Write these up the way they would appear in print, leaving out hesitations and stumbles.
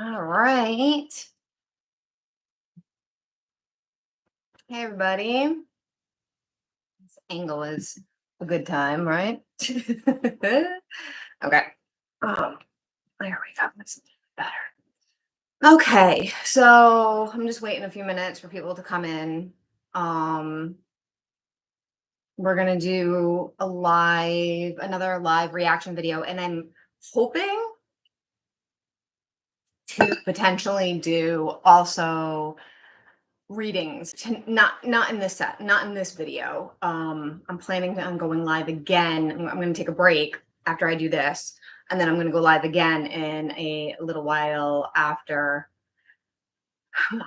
All right. Hey, everybody. This angle is a good time, right? Okay. Um, there we go. That's better. Okay. So I'm just waiting a few minutes for people to come in. Um, we're gonna do another live reaction video, and I'm hoping to potentially do also readings not in this not in this video. I'm planning on going live again. I'm going to take a break after I do this, and then I'm going to go live again in a little while after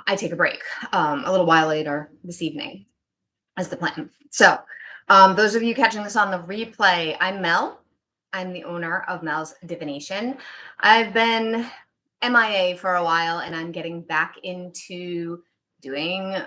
I take a break. A little while later this evening is the plan. So those of you catching this on the replay, I'm Mel. I'm the owner of Mel's Divination. I've been MIA for a while, and I'm getting back into doing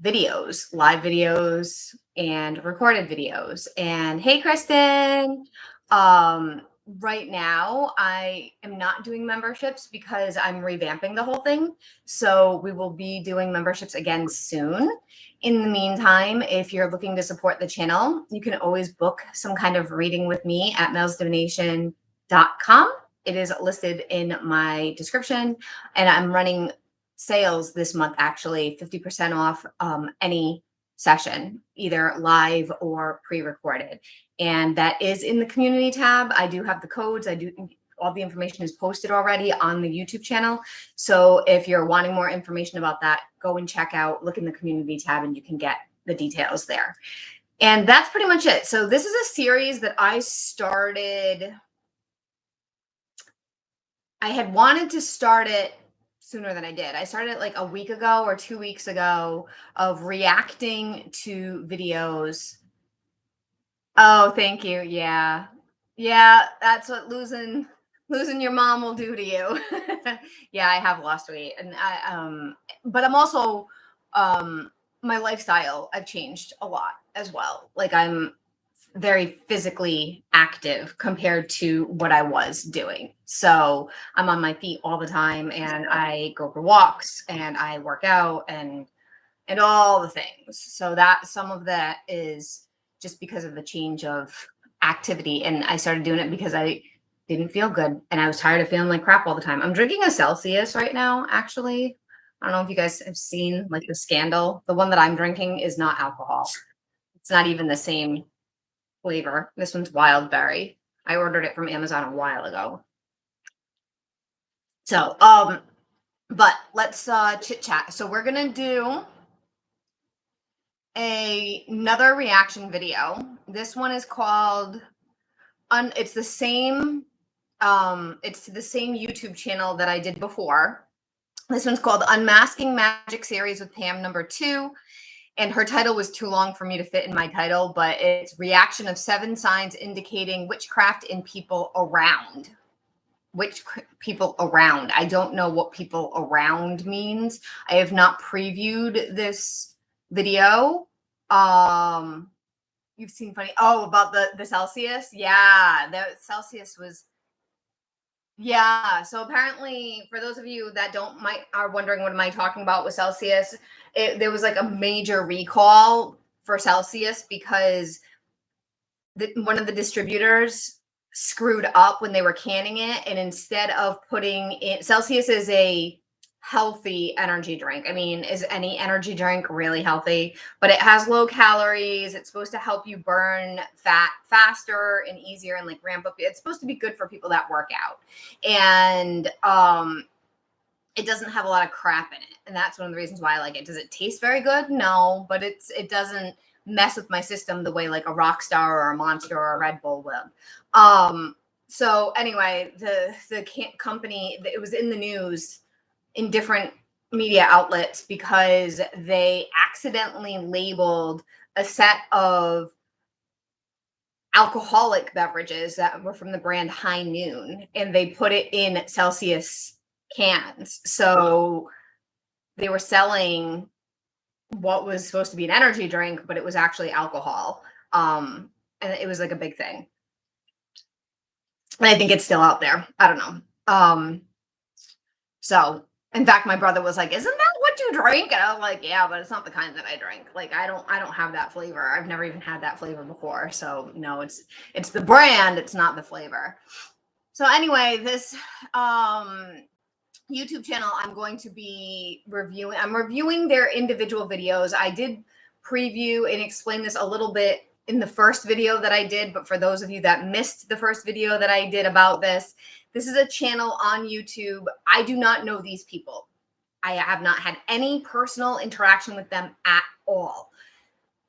videos, live videos, and recorded videos. And hey, Kristen. Right now, I am not doing memberships because I'm revamping the whole thing. So we will be doing memberships again soon. In the meantime, if you're looking to support the channel, you can always book some kind of reading with me at melsdivination.com. It is listed in my description, and I'm running sales this month, actually 50% off any session, either live or pre-recorded. And that is in the community tab. I do have the codes. All the information is posted already on the YouTube channel. So if you're wanting more information about that, go and look in the community tab, and you can get the details there. And that's pretty much it. So this is a series that I started. I had wanted to start it sooner than I did. I started like a week ago or 2 weeks ago of reacting to videos. Oh, thank you. Yeah. Yeah, that's what losing your mom will do to you. Yeah, I have lost weight, and but I'm also my lifestyle, I've changed a lot as well. Like, I'm very physically active compared to what I was doing. So I'm on my feet all the time, and I go for walks, and I work out, and all the things. So that some of that is just because of the change of activity. And I started doing it because I didn't feel good, and I was tired of feeling like crap all the time. I'm drinking a Celsius right now, actually. I don't know if you guys have seen like the scandal. The one that I'm drinking is not alcohol. It's not even the same flavor. This one's wild berry. I ordered it from Amazon a while ago. So, but let's chit chat. So we're gonna do another reaction video. This one is called it's the same it's the same YouTube channel that I did before. This one's called Unmasking Magic Series with Pam #2. And her title was too long for me to fit in my title, but it's reaction of 7 signs indicating witchcraft in people around. People around. I don't know what people around means. I have not previewed this video. You've seen funny. Oh, about the Celsius. Yeah, the Celsius was. Yeah. So apparently, for those of you that are wondering what am I talking about with Celsius, there was like a major recall for Celsius because one of the distributors screwed up when they were canning it, and instead of putting in Celsius is a healthy energy drink. I mean, is any energy drink really healthy? But it has low calories. It's supposed to help you burn fat faster and easier, and like ramp up. It's supposed to be good for people that work out. And it doesn't have a lot of crap in it. And that's one of the reasons why I like it. Does it taste very good? No, but it doesn't mess with my system the way like a Rockstar or a Monster or a Red Bull will. So anyway, the company, it was in the news in different media outlets because they accidentally labeled a set of alcoholic beverages that were from the brand High Noon, and they put it in Celsius cans. So they were selling what was supposed to be an energy drink, but it was actually alcohol. And it was like a big thing. And I think it's still out there. I don't know. So, in fact, my brother was like, "Isn't that what you drink?" And I was like, "Yeah, but it's not the kind that I drink. Like, I don't have that flavor. I've never even had that flavor before. So, no, it's the brand, it's not the flavor." So, anyway, this um YouTube channel, I'm going to be reviewing. I'm reviewing their individual videos. I did preview and explain this a little bit in the first video that I did, but for those of you that missed the first video that I did about this, this is a channel on YouTube. I do not know these people. I have not had any personal interaction with them at all.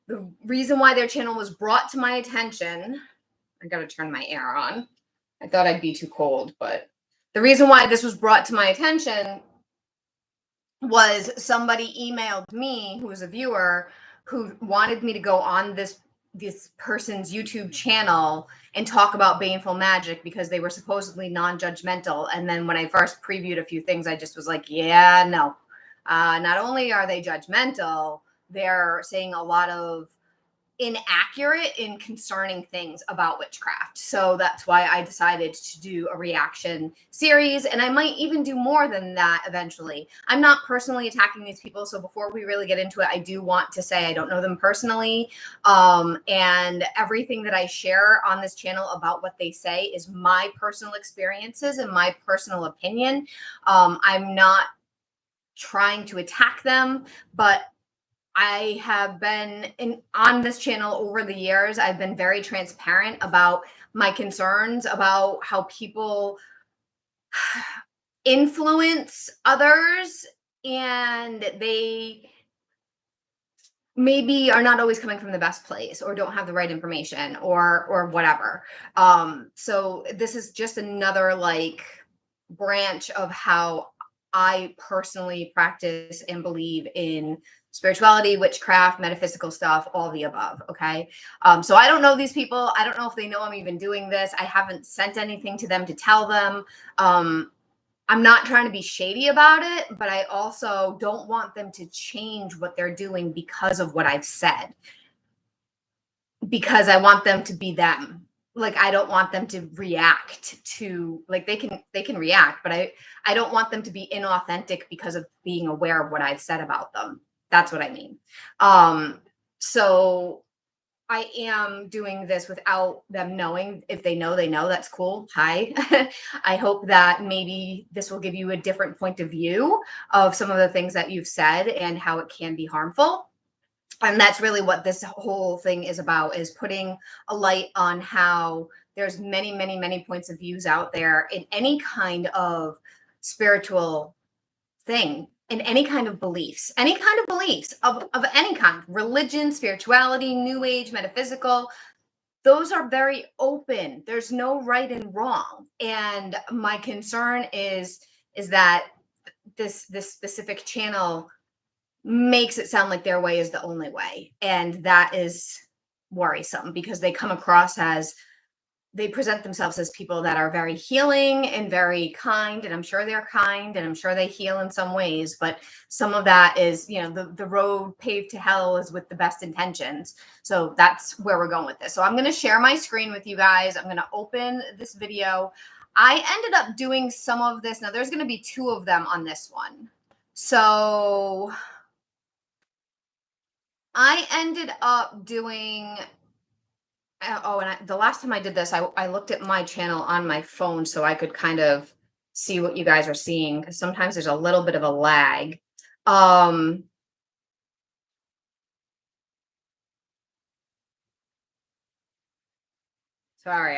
The reason why their channel was brought to my attention, I got to turn my air on. I thought I'd be too cold, but the reason why this was brought to my attention was somebody emailed me who was a viewer who wanted me to go on this person's YouTube channel and talk about baneful magic because they were supposedly non-judgmental. And then when I first previewed a few things, I just was like, yeah, no. Not only are they judgmental, they're saying a lot of inaccurate and concerning things about witchcraft. So that's why I decided to do a reaction series. And I might even do more than that eventually. I'm not personally attacking these people. So before we really get into it, I do want to say I don't know them personally. And everything that I share on this channel about what they say is my personal experiences and my personal opinion. I'm not trying to attack them, but I have been on this channel over the years. I've been very transparent about my concerns about how people influence others and they maybe are not always coming from the best place or don't have the right information or whatever. So this is just another like branch of how I personally practice and believe in spirituality, witchcraft, metaphysical stuff, all the above. Okay. So I don't know these people. I don't know if they know I'm even doing this. I haven't sent anything to them to tell them. I'm not trying to be shady about it, but I also don't want them to change what they're doing because of what I've said, because I want them to be them. Like, I don't want them to react to, like, they can react, but I don't want them to be inauthentic because of being aware of what I've said about them. That's what I mean. So I am doing this without them knowing. If they know, they know. That's cool. Hi. I hope that maybe this will give you a different point of view of some of the things that you've said and how it can be harmful. And that's really what this whole thing is about, is putting a light on how there's many points of views out there in any kind of spiritual thing, in any kind of beliefs of any kind, religion, spirituality, new age, metaphysical. Those are very open. There's no right and wrong. And my concern is that this specific channel makes it sound like their way is the only way. And that is worrisome because they come across as, they present themselves as people that are very healing and very kind. And I'm sure they're kind and I'm sure they heal in some ways. But some of that is, the road paved to hell is with the best intentions. So that's where we're going with this. So I'm going to share my screen with you guys. I'm going to open this video. I ended up doing some of this. Now there's going to be two of them on this one. So I ended up doing, the last time I did this, I looked at my channel on my phone so I could kind of see what you guys are seeing, because sometimes there's a little bit of a lag. Sorry,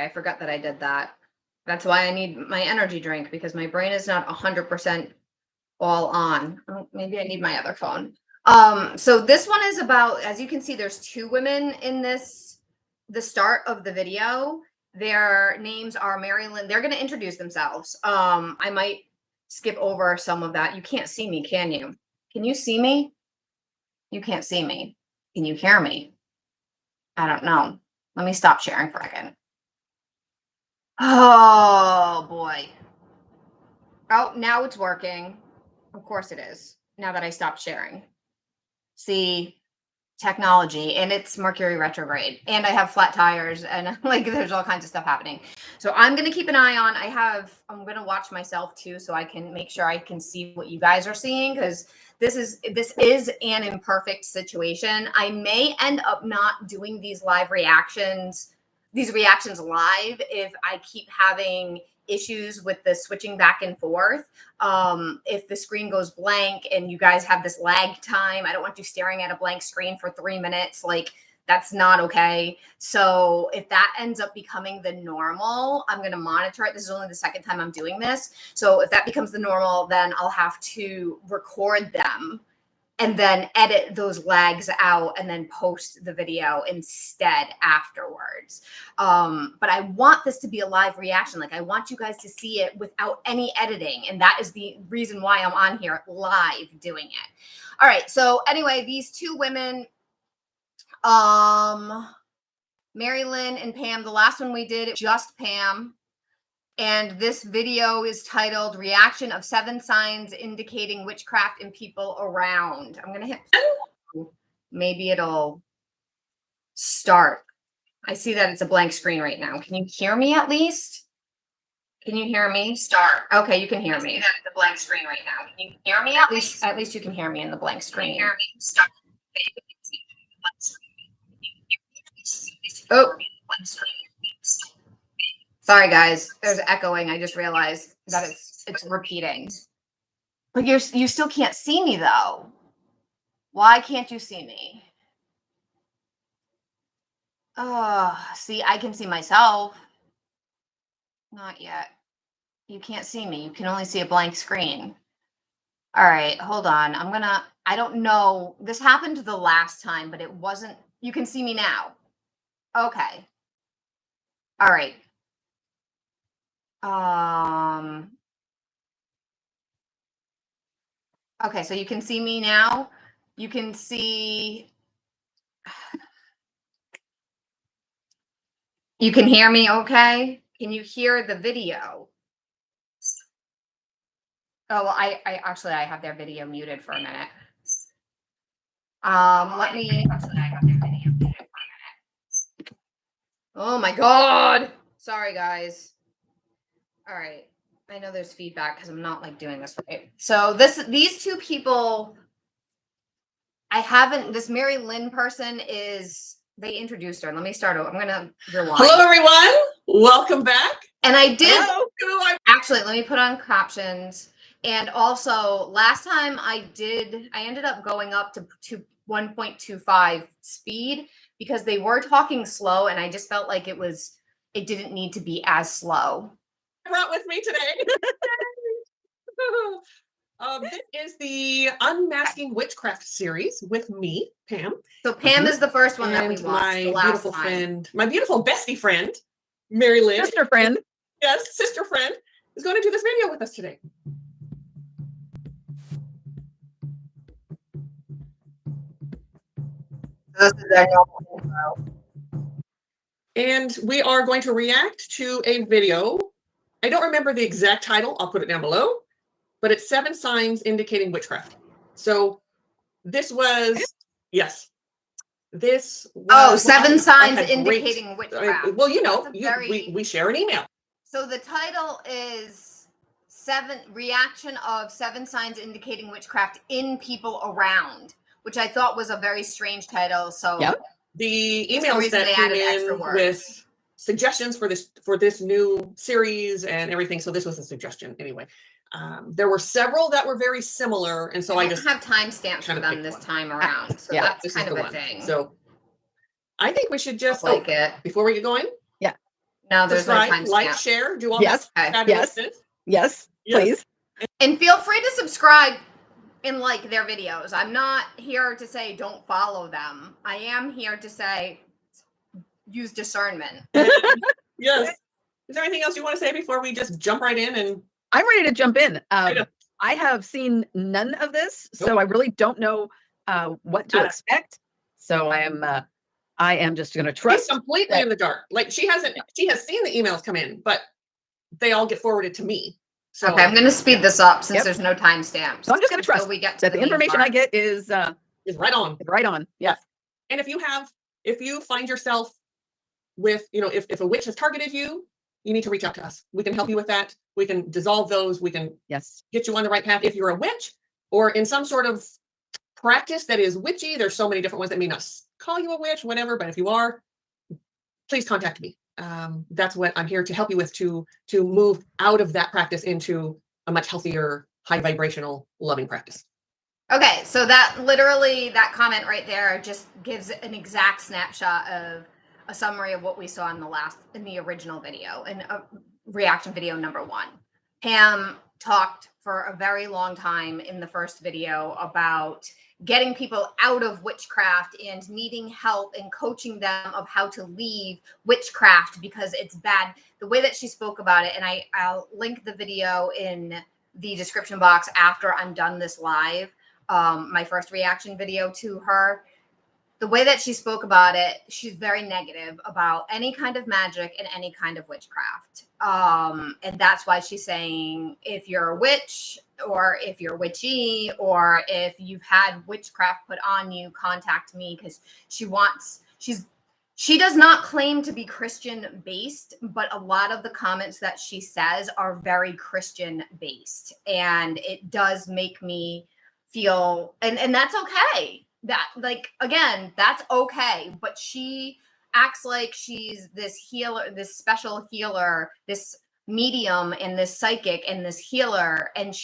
I forgot that I did that. That's why I need my energy drink, because my brain is not 100% all on. Oh, maybe I need my other phone. So this one is about, as you can see, there's two women in the start of the video. Their names are Marilyn. They're going to introduce themselves. I might skip over some of that. You can't see me, can you? Can you see me? You can't see me. Can you hear me? I don't know. Let me stop sharing for a second. Oh boy. Oh, now it's working. Of course it is. Now that I stopped sharing. See, technology, and it's Mercury retrograde, and I have flat tires, and like there's all kinds of stuff happening. So I'm gonna keep an eye on. I'm gonna watch myself too, so I can make sure I can see what you guys are seeing, because this is an imperfect situation. I may end up not doing these reactions live if I keep having issues with the switching back and forth. If the screen goes blank and you guys have this lag time, I don't want you staring at a blank screen for 3 minutes. Like, that's not okay. So if that ends up becoming the normal, I'm going to monitor it. This is only the second time I'm doing this. So if that becomes the normal, then I'll have to record them and then edit those lags out and then post the video instead afterwards. But I want this to be a live reaction. Like, I want you guys to see it without any editing. And that is the reason why I'm on here live doing it. All right. So anyway, these two women, Mary Lynn and Pam, the last one we did, just Pam. And this video is titled Reaction of 7 Signs Indicating Witchcraft in People Around. I'm going to hit, maybe it'll start. I see that it's a blank screen right now. Can you hear me at least? Can you hear me? Start. Okay, you can hear me. I see that it's a blank screen right now. Can you hear me at least? At least you can hear me in the blank screen. Can you hear me? Start. Oh. Sorry, guys. There's echoing. I just realized that it's repeating. But you still can't see me, though. Why can't you see me? Oh, see, I can see myself. Not yet. You can't see me. You can only see a blank screen. All right, hold on. I don't know. This happened the last time, but it wasn't. You can see me now. Okay. All right. Okay, so you can see me now. You can see. You can hear me okay? Can you hear the video? Oh, well, I actually have their video muted for a minute. Let me. Actually, I have their video muted for a minute. Oh my God! Sorry, guys. All right, I know there's feedback because I'm not like doing this right. So these two people, this Mary Lynn person they introduced her. Let me start over. I'm gonna rewind. Hello, everyone. Welcome back. And I did. Actually, let me put on captions. And also, last time I ended up going up to 1.25 speed because they were talking slow, and I just felt like it didn't need to be as slow. Brought with me today. This is the Unmasking Witchcraft series with me, Pam. So Pam is the first one that we watched. My beautiful friend, my beautiful bestie friend, Mary Lynn. Sister friend. Yes, sister friend is going to do this video with us today. This is their normal intro. And we are going to react to a video. I don't remember the exact title. I'll put it down below. But it's 7 signs indicating witchcraft. So this was, yes. This was 7 signs indicating witchcraft. Well, you know, we share an email. So the title is Reaction of 7 Signs Indicating Witchcraft in People Around, which I thought was a very strange title. So yep. The emails that came in with suggestions for this new series and everything. So this was a suggestion anyway. There were several that were very similar, and so I just have timestamps for them this time around. So yeah, that's kind of a thing. So I think we should just it before we get going. Yeah. No, there's no timestamp. Like, share, do all yes. that. Yes, please. And feel free to subscribe and like their videos. I'm not here to say don't follow them. I am here to say use discernment. Yes. Is there anything else you want to say before we just jump right in? And I'm ready to jump in. I have seen none of this, so I really don't know what to expect. So I am just going to trust. She's completely in the dark. Like she has seen the emails come in, but they all get forwarded to me. So okay, I'm going to speed this up since there's no timestamps. So I'm just going to trust that the information I get is right on. Right on. Yeah. And if you find yourself with, if a witch has targeted you, you need to reach out to us. We can help you with that. We can dissolve those. We can Yes. get you on the right path. If you're a witch or in some sort of practice that is witchy, there's so many different ones that may not call you a witch, whatever, but if you are, please contact me. That's what I'm here to help you with, to move out of that practice into a much healthier, high vibrational, loving practice. Okay, so that literally, that comment right there just gives an exact snapshot of a summary of what we saw in the original video, and reaction video number 1. Pam talked for a very long time in the first video about getting people out of witchcraft and needing help and coaching them of how to leave witchcraft because it's bad. The way that she spoke about it, and I'll link the video in the description box after I'm done this live, my first reaction video to her. The way that she spoke about it, she's very negative about any kind of magic and any kind of witchcraft. And that's why she's saying, if you're a witch or if you're witchy or if you've had witchcraft put on you, contact me, because she does not claim to be Christian based, but a lot of the comments that she says are very Christian based. And it does make me feel, and that's okay. That, like, again, that's okay. But she acts like she's this healer, this special healer, this medium and this psychic and this healer. And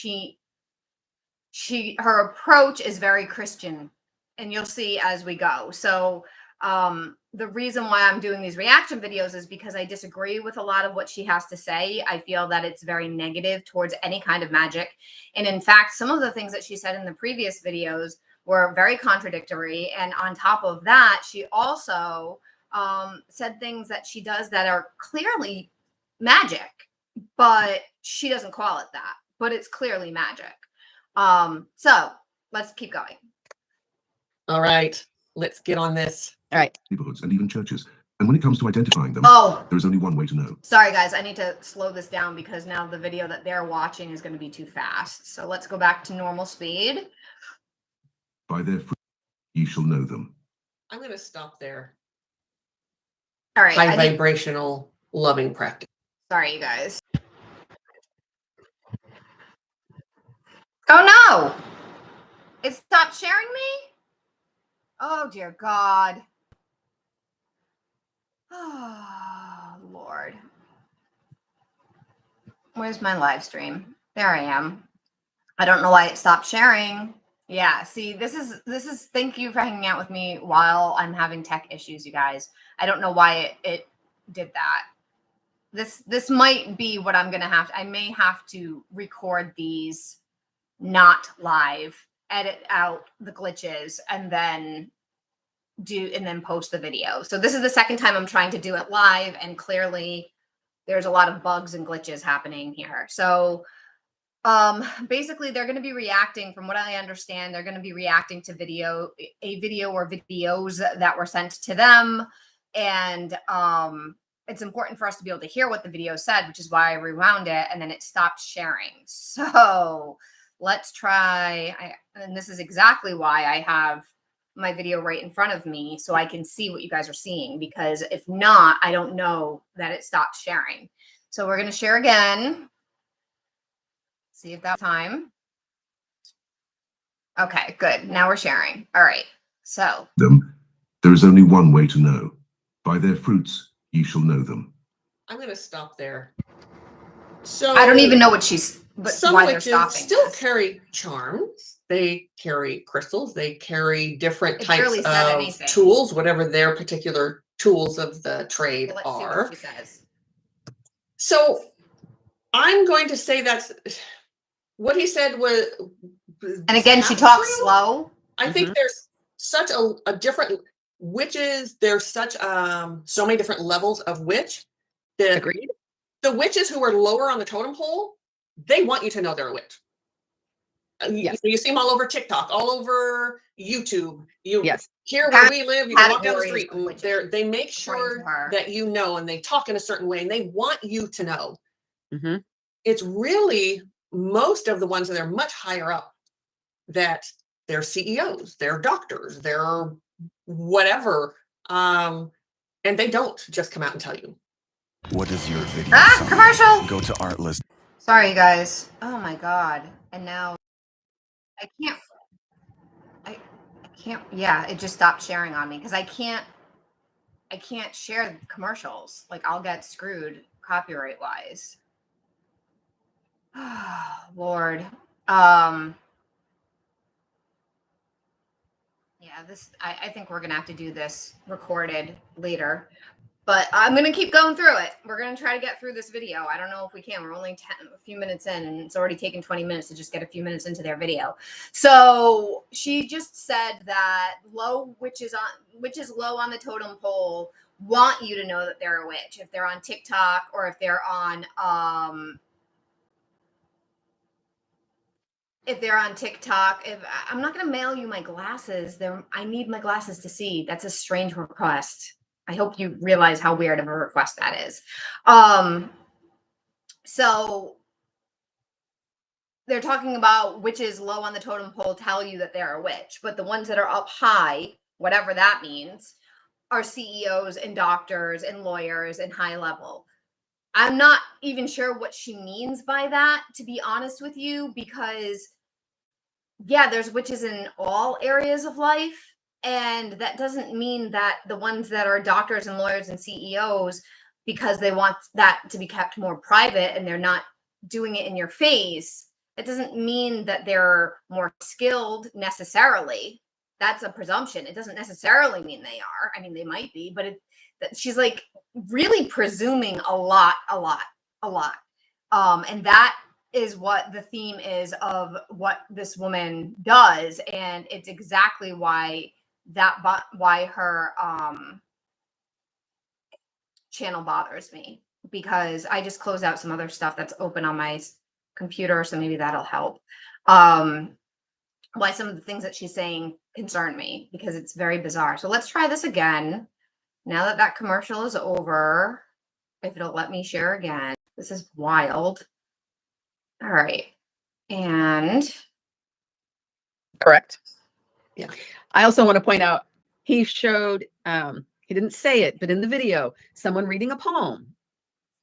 her approach is very Christian, and you'll see as we go. So the reason why I'm doing these reaction videos is because I disagree with a lot of what she has to say. I feel that it's very negative towards any kind of magic. And in fact, some of the things that she said in the previous videos were very contradictory. And on top of that, she also said things that she does that are clearly magic, but she doesn't call it that, but it's clearly magic. So let's keep going. All right, let's get on this. All right. Neighborhoods and even churches. And when it comes to identifying them, there is only one way to know. Sorry, guys, I need to slow this down because now the video that they're watching is going to be too fast. So let's go back to normal speed. By their fruit ye shall know them. I'm going to stop there. All right. High vibrational loving practice. Sorry, you guys. Oh, no. It stopped sharing me? Oh, dear God. Oh, Lord. Where's my live stream? There I am. I don't know why it stopped sharing. Yeah, see, this is thank you for hanging out with me while I'm having tech issues, you guys. I don't know why it did that. This might be what I'm gonna have to, I may have to record these not live, edit out the glitches, and then post the video. So this is the second time I'm trying to do it live, and clearly there's a lot of bugs and glitches happening here. So basically they're going to be reacting, from what I understand, they're going to be reacting to a video or videos that were sent to them. And it's important for us to be able to hear what the video said, which is why I rewound it, and then it stopped sharing. So let's try, and this is exactly why I have my video right in front of me so I can see what you guys are seeing, because if not, I don't know that it stopped sharing. So we're going to share again. See if that time. Okay, good. Now we're sharing. All right. So them, there is only one way to know. By their fruits ye shall know them. I'm going to stop there. So I don't even know what some why they're witches stopping. still carry charms. They carry crystals. They carry different It types barely said of anything. tools, whatever their particular tools of the trade Let's see are. what she says. So I'm going to say that's what he said was. And again, she half talks true. slow. I think there's such a different witches. There's such so many different levels of witch. Agreed. The witches who are lower on the totem pole, they want you to know they're a witch. Yes. You see them all over TikTok, all over YouTube. Yes. Here where we live, you can walk down the street. Categories of And they make sure that you know, and they talk in a certain way, and they want you to know. Mm-hmm. It's really most of the ones that are much higher up, that they're CEOs, they're doctors, they're whatever. And they don't just come out and tell you. What does your video Ah, commercial! Go to Artlist. Sorry, you guys. Oh my god. And now I can't. I can't. Yeah, it just stopped sharing on me because I can't share commercials. Like I'll get screwed copyright wise. Lord. Yeah, I think we're gonna have to do this recorded later. But I'm going to keep going through it. We're going to try to get through this video. I don't know if we can. We're only a few minutes in, and it's already taken 20 minutes to just get a few minutes into their video. So she just said that witches low on the totem pole want you to know that they're a witch. If they're on TikTok or if they're on TikTok, I'm not going to mail you my glasses. I need my glasses to see. That's a strange request. I hope you realize how weird of a request that is. So they're talking about witches low on the totem pole tell you that they're a witch, but the ones that are up high, whatever that means, are CEOs and doctors and lawyers and high level. I'm not even sure what she means by that, to be honest with you, because yeah, there's witches in all areas of life. And that doesn't mean that the ones that are doctors and lawyers and CEOs, because they want that to be kept more private and they're not doing it in your face, it doesn't mean that they're more skilled necessarily. That's a presumption. It doesn't necessarily mean they are. I mean, they might be, but she's like really presuming a lot. And that is what the theme is of what this woman does. And it's exactly why her channel bothers me, because I just closed out some other stuff that's open on my computer, so maybe that'll help. Why some of the things that she's saying concern me, because it's very bizarre. So let's try this again. Now that commercial is over, if it'll let me share again. This is wild. All right. And Correct. Yeah. I also want to point out, he showed, he didn't say it, but in the video, someone reading a poem.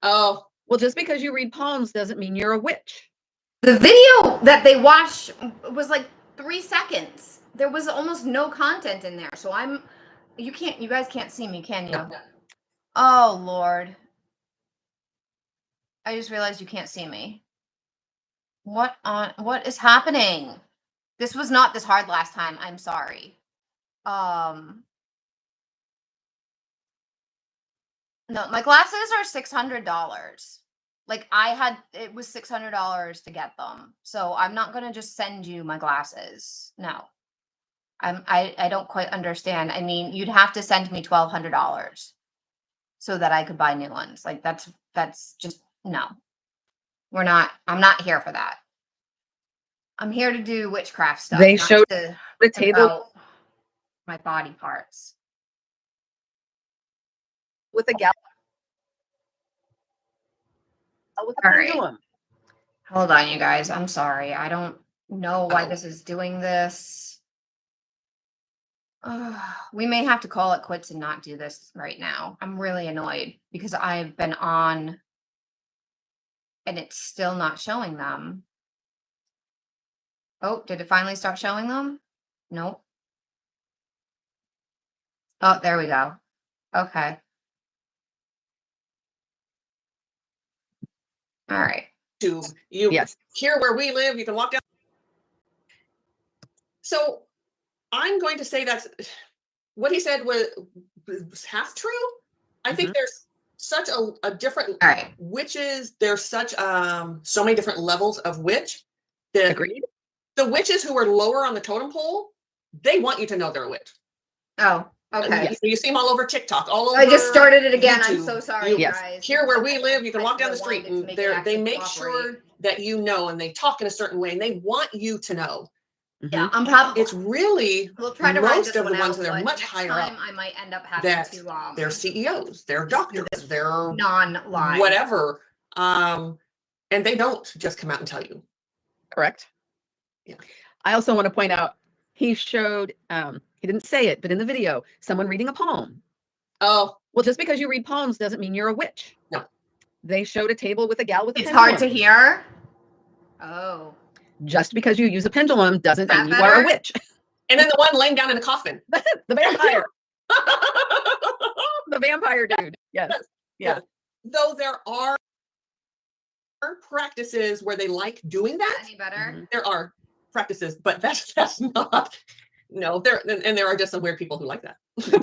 Oh, Well, just because you read poems doesn't mean you're a witch. the video that they watched was like 3 seconds. There was almost no content in there. So you guys can't see me, can you? no. Oh, Lord. I just realized you can't see me. What is happening? This was not this hard last time. I'm sorry. No, my glasses are $600. Like it was $600 to get them. So I'm not going to just send you my glasses. No. I don't quite understand. I mean, you'd have to send me $1,200 so that I could buy new ones. Like that's just no. I'm not here for that. I'm here to do witchcraft stuff. They not showed to the table about my body parts. with a gal. With a All right. pendulum. Hold on, you guys. I'm sorry. I don't know why this is doing this. We may have to call it quits and not do this right now. I'm really annoyed because I've been on and it's still not showing them. Oh, did it finally start showing them? Nope. Oh, there we go. Okay. All right. Yes. Here where we live, you can walk down. So I'm going to say that's what he said was half true. I think there's such a different witches. There's such so many different levels of witch. Agreed. The witches who are lower on the totem pole, they want you to know they're a witch. Oh, okay. Yes. You see them all over TikTok, all over. I just started it again. YouTube. I'm so sorry, guys. Here where we live, you can walk down the street and they make sure that you know, and they talk in a certain way, and they want you to know. Yeah, I'm probably. It's really we'll try to most of the ones that are much higher up. I might end up having to. They're CEOs, they're doctors, they're non-live, whatever, and they don't just come out and tell you. Correct. Yeah. I also want to point out, he showed He didn't say it, but in the video, someone reading a palm. Oh, Well, just because you read palms doesn't mean you're a witch. No. They showed a table with a gal with a It's pendulum. hard to hear. Oh. Just because you use a pendulum doesn't That mean you are a better? witch. and then the one laying down in a coffin. The vampire. The vampire dude. Yes. Yeah. Though there are practices where they like doing that. Any better? Mhm. There are practices, but that's not. No, there are just some weird people who like that.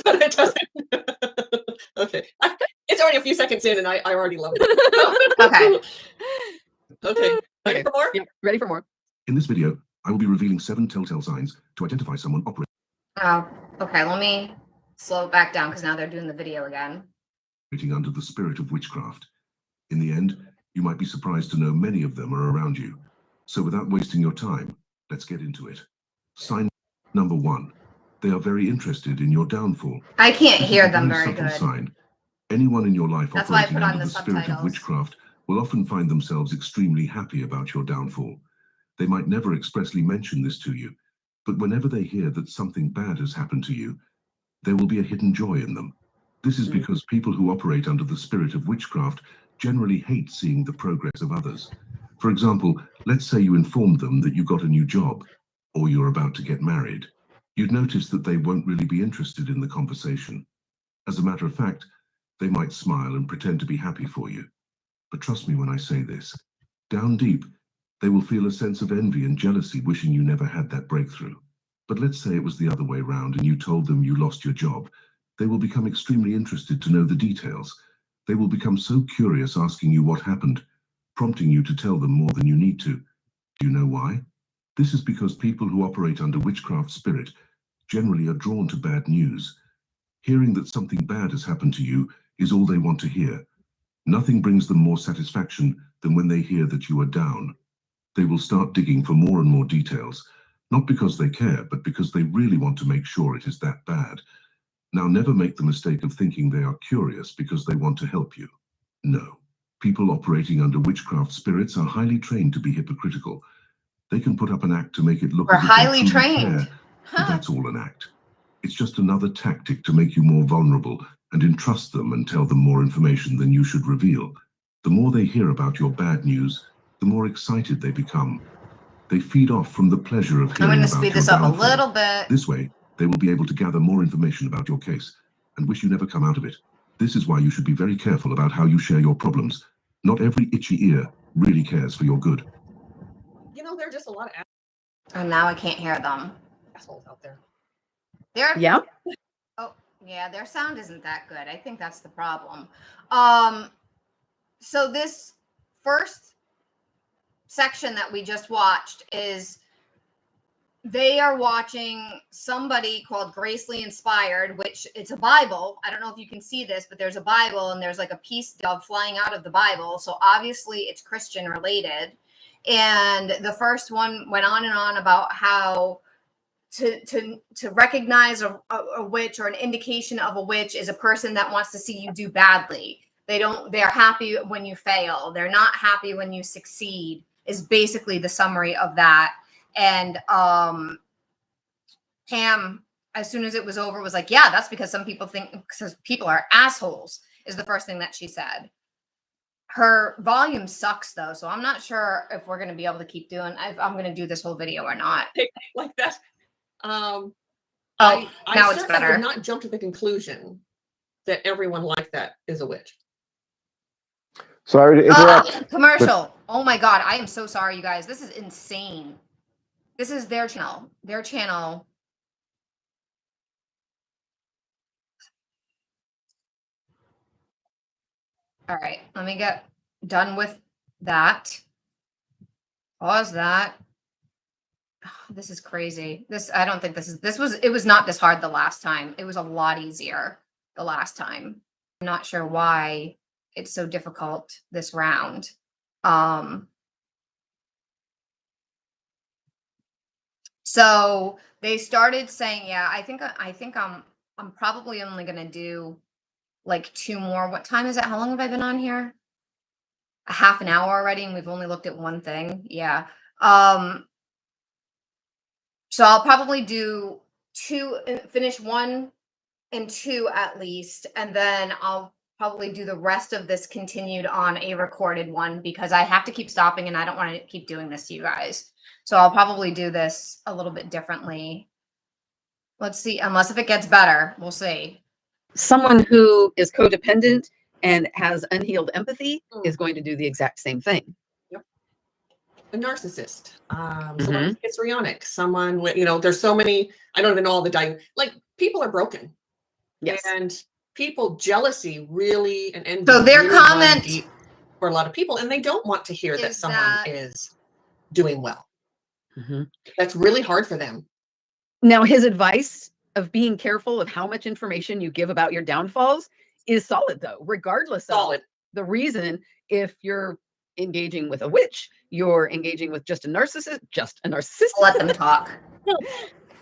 But it doesn't. Okay. It's already a few seconds in and I already love it. Okay. Okay. Ready Okay. for more? Yeah. Ready for more? In this video, I will be revealing 7 telltale signs to identify someone operating Oh, okay. Let me slow it back down because now they're doing the video again. under the spirit of witchcraft. In the end, you might be surprised to know many of them are around you. So without wasting your time, let's get into it. Sign number 1. They are very interested in your downfall. I can't This is hear a them very subtle good. sign. Anyone in your life That's why I operating put on under the the spirit of subtitles. witchcraft will often find themselves extremely happy about your downfall. They might never expressly mention this to you, but whenever they hear that something bad has happened to you, there will be a hidden joy in them. This is because people who operate under the spirit of witchcraft generally hate seeing the progress of others. For example, let's say you informed them that you got a new job or you're about to get married. You'd notice that they won't really be interested in the conversation. As a matter of fact, they might smile and pretend to be happy for you. But trust me when I say this, down deep, they will feel a sense of envy and jealousy, wishing you never had that breakthrough. But let's say it was the other way around and you told them you lost your job. They will become extremely interested to know the details. They will become so curious, asking you what happened, prompting you to tell them more than you need to. Do you know why? This is because people who operate under witchcraft spirit generally are drawn to bad news. Hearing that something bad has happened to you is all they want to hear. Nothing brings them more satisfaction than when they hear that you are down. They will start digging for more and more details, not because they care, but because they really want to make sure it is that bad. Now, never make the mistake of thinking they are curious because they want to help you. No. People operating under witchcraft spirits are highly trained to be hypocritical. They can put up an act to make it look We're as if they highly truly trained. care, but that's all an act. It's just another tactic to make you more vulnerable and entrust them and tell them more information than you should reveal. The more they hear about your bad news, the more excited they become. They feed off from the pleasure of I'm hearing going to about speed your this up a downfall. little bit. This way, they will be able to gather more information about your case and wish you never come out of it. This is why you should be very careful about how you share your problems. Not every itchy ear really cares for your good. You know, there are just a lot of And now I can't hear them. assholes out there. Yeah. Oh, yeah, their sound isn't that good. I think that's the problem. So this first section that we just watched is they are watching somebody called Gracely Inspired, which it's a Bible. I don't know if you can see this, but there's a Bible and there's like a peace dove flying out of the Bible. So obviously it's Christian related. And the first one went on and on about how to recognize a witch or an indication of a witch is a person that wants to see you do badly. They're happy when you fail. They're not happy when you succeed, is basically the summary of that. And Pam, as soon as it was over, was like, yeah, that's because some people think because people are assholes, is the first thing that she said. Her volume sucks though, so I'm not sure if we're going to be able to keep doing, if I'm going to do this whole video or not. Like that. Now I it's certainly better. would not jump to the conclusion that everyone like that is a witch. Sorry to interrupt. Commercial. Oh my God. I am so sorry, you guys. This is insane. This is their channel. Their channel. All right. Let me get done with that. Pause that. Oh, this is crazy. I don't think it was not this hard the last time. It was a lot easier the last time. I'm not sure why it's so difficult this round. So they started saying, yeah, I think I'm probably only going to do like 2 more. What time is it? How long have I been on here? A half an hour already, and we've only looked at one thing. Yeah. So I'll probably do finish 1 and 2 at least, and then I'll probably do the rest of this continued on a recorded one because I have to keep stopping and I don't want to keep doing this to you guys. So I'll probably do this a little bit differently. Let's see, unless if it gets better, we'll see. Someone who is codependent and has unhealed empathy is going to do the exact same thing. Yep. A narcissist, someone who's histrionic, someone with, there's so many, I don't even know all the like people are broken. Yes. And people jealousy really and envy So their really run comment deep for a lot of people, and they don't want to hear that is someone that- is doing well. Mm-hmm. That's really hard for them. Now, his advice of being careful of how much information you give about your downfalls is solid, though, regardless Solid. of the reason. If you're engaging with a witch, you're engaging with just a narcissist, I'll let them talk.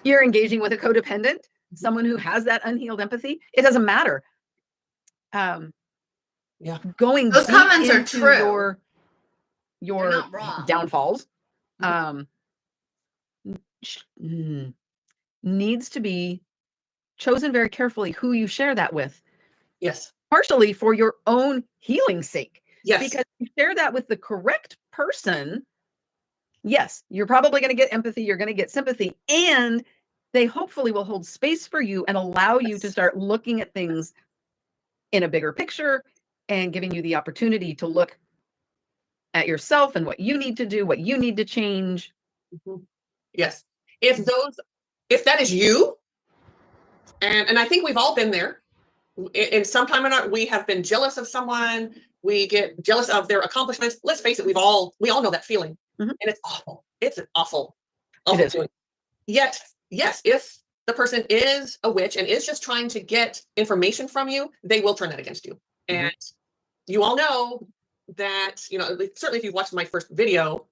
You're engaging with a codependent, someone who has that unhealed empathy. It doesn't matter. Yeah. Going Those deep comments are into true. your They're not wrong. downfalls needs to be chosen very carefully who you share that with. Yes. Partially for your own healing's sake. Yes. Because if you share that with the correct person, yes, you're probably going to get empathy, you're going to get sympathy, and they hopefully will hold space for you and allow you to start looking at things in a bigger picture and giving you the opportunity to look at yourself and what you need to do, what you need to change. Mm-hmm. Yes. If that is you, and I think we've all been there, in some time or not, we have been jealous of someone, we get jealous of their accomplishments. Let's face it, we all know that feeling. Mm-hmm. And it's awful. It's an awful It feeling. Yet, yes, if the person is a witch and is just trying to get information from you, they will turn that against you. Mm-hmm. And you all know that, certainly if you've watched my first video,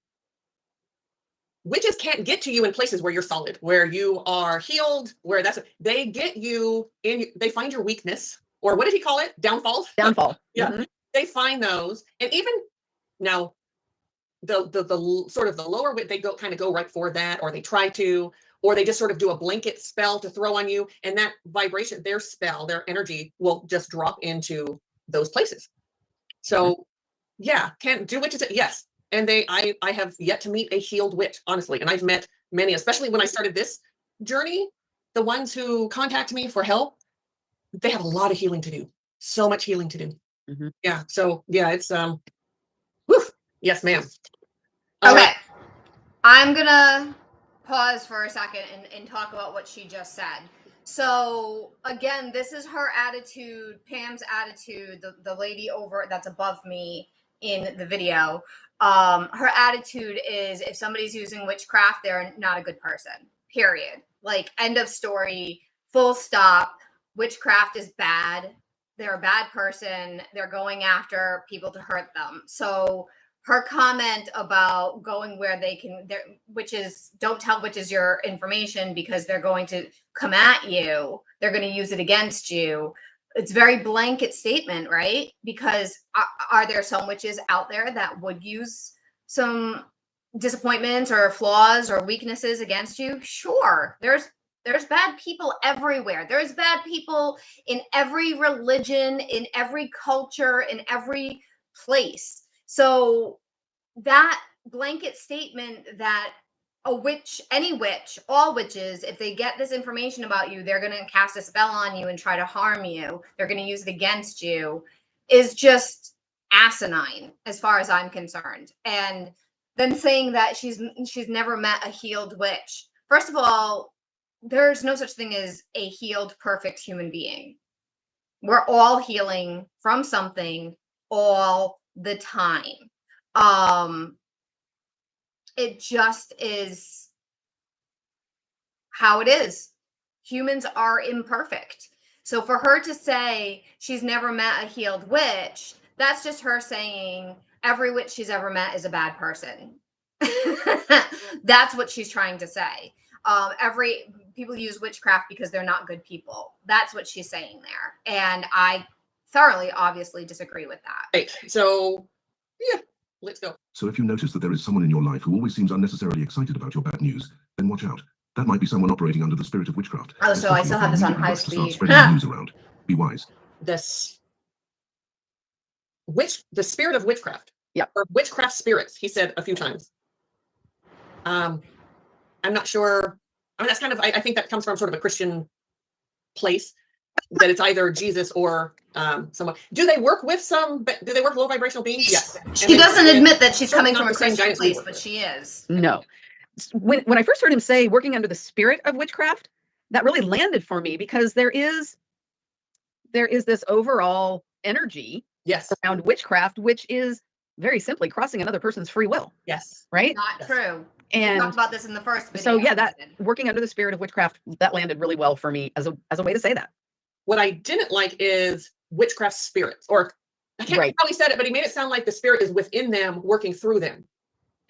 witches can't get to you in places where you're solid, where you are healed, where they get you in, they find your weakness, or what did he call it? Downfall. Yeah. Mm-hmm. They find those. And even now, the sort of the lower wit, they kind of go right for that, or they try to, or they just sort of do a blanket spell to throw on you, and that vibration, their spell, their energy will just drop into those places. So yeah, can't do witches. Yes. And I have yet to meet a healed witch, honestly. And I've met many, especially when I started this journey, the ones who contact me for help, they have a lot of healing to do. So much healing to do. Mm-hmm. Yeah. So yeah, it's whew. Yes, ma'am. Okay. I'm gonna pause for a second and talk about what she just said. So again, this is her attitude, Pam's attitude, the lady over that's above me in the video. Her attitude is if somebody's using witchcraft, they're not a good person, period. Like, end of story, full stop. Witchcraft is bad. They're a bad person. They're going after people to hurt them. So her comment about going where they can, witches, don't tell witches your information because they're going to come at you. They're going to use it against you. It's very blanket statement, right? Because are there some witches out there that would use some disappointments or flaws or weaknesses against you? Sure. There's bad people everywhere. There's bad people in every religion, in every culture, in every place. So that blanket statement that a witch, any witch, all witches, if they get this information about you, they're going to cast a spell on you and try to harm you. They're going to use it against you, is just asinine as far as I'm concerned. And then saying that she's never met a healed witch. First of all, there's no such thing as a healed, perfect human being. We're all healing from something all the time. It just is how it is. Humans are imperfect. So for her to say she's never met a healed witch, that's just her saying every witch she's ever met is a bad person. That's what she's trying to say. Every people use witchcraft because they're not good people. That's what she's saying there. And I thoroughly, obviously disagree with that. Right. So yeah, let's go. So if you notice that there is someone in your life who always seems unnecessarily excited about your bad news, then watch out. That might be someone operating under the spirit of witchcraft. Oh, so I especially still if have they this on immediately high rush to start speed. spreading the news around. Be wise. The spirit of witchcraft. Yep. Or witchcraft spirits, he said a few times. I'm not sure. I mean, that's kind of, I think that comes from sort of a Christian place, that it's either Jesus or someone. Do they work with do they work low vibrational beings? Yes. She doesn't admit that she's certainly coming from not a the same Christian guidance we place, work but with. she is. No. When I first heard him say working under the spirit of witchcraft, that really landed for me because there is this overall energy Yes. around witchcraft, which is very simply crossing another person's free will, Yes. right? Not Yes. true. We And talked about this in the first video. so yeah, that working under the spirit of witchcraft, that landed really well for me as a way to say that. What I didn't like is witchcraft spirits, or I can't remember how he said it, but he made it sound like the spirit is within them, working through them.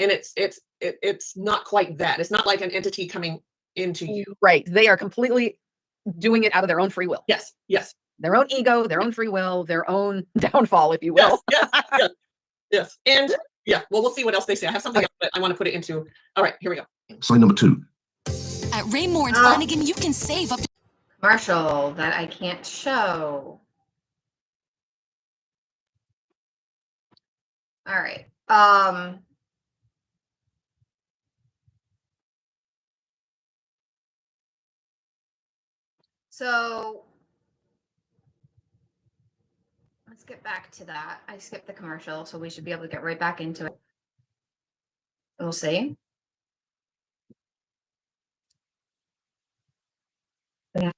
And it's not quite that. It's not like an entity coming into you. Right. They are completely doing it out of their own free will. Yes. Yes. Their own ego, their own free will, their own downfall, if you will. Yes. Yes. Yes. Yes. And yeah, well, we'll see what else they say. I have something else, but I want to put it into. All right, here we go. Sign number 2. At Raymore and Flanagan, you can save up to commercial that I can't show. All right. So let's get back to that. I skipped the commercial, so we should be able to get right back into it. We'll see. Yeah.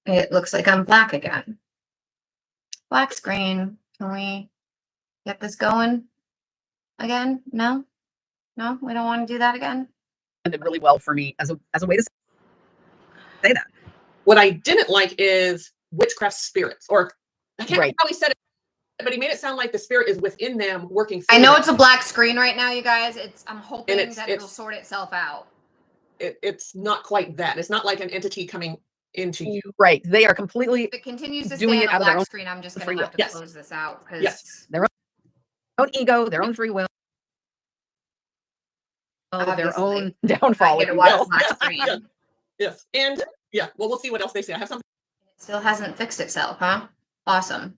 It looks like I'm black again. Black screen. Can we get this going again? No? No, we don't want to do that again? Landed really well for me as a way to say that. What I didn't like is witchcraft spirits, or I can't remember how he said it, but he made it sound like the spirit is within them, working through I know them. it's a black screen right now, you guys. I'm hoping And that it'll sort itself out. It's not quite that. It's not like an entity coming into you. Right. They are completely If it continues to doing stay it on out a of their black own screen, I'm just free going to will. have to Yes. close this out because Yes. their own ego, their own free will, their Obviously. own downfall, I if get to you watch will. black screen. Yes. Yes. And yeah, well, we'll see what else they say. I have something. It still hasn't fixed itself, huh? Awesome.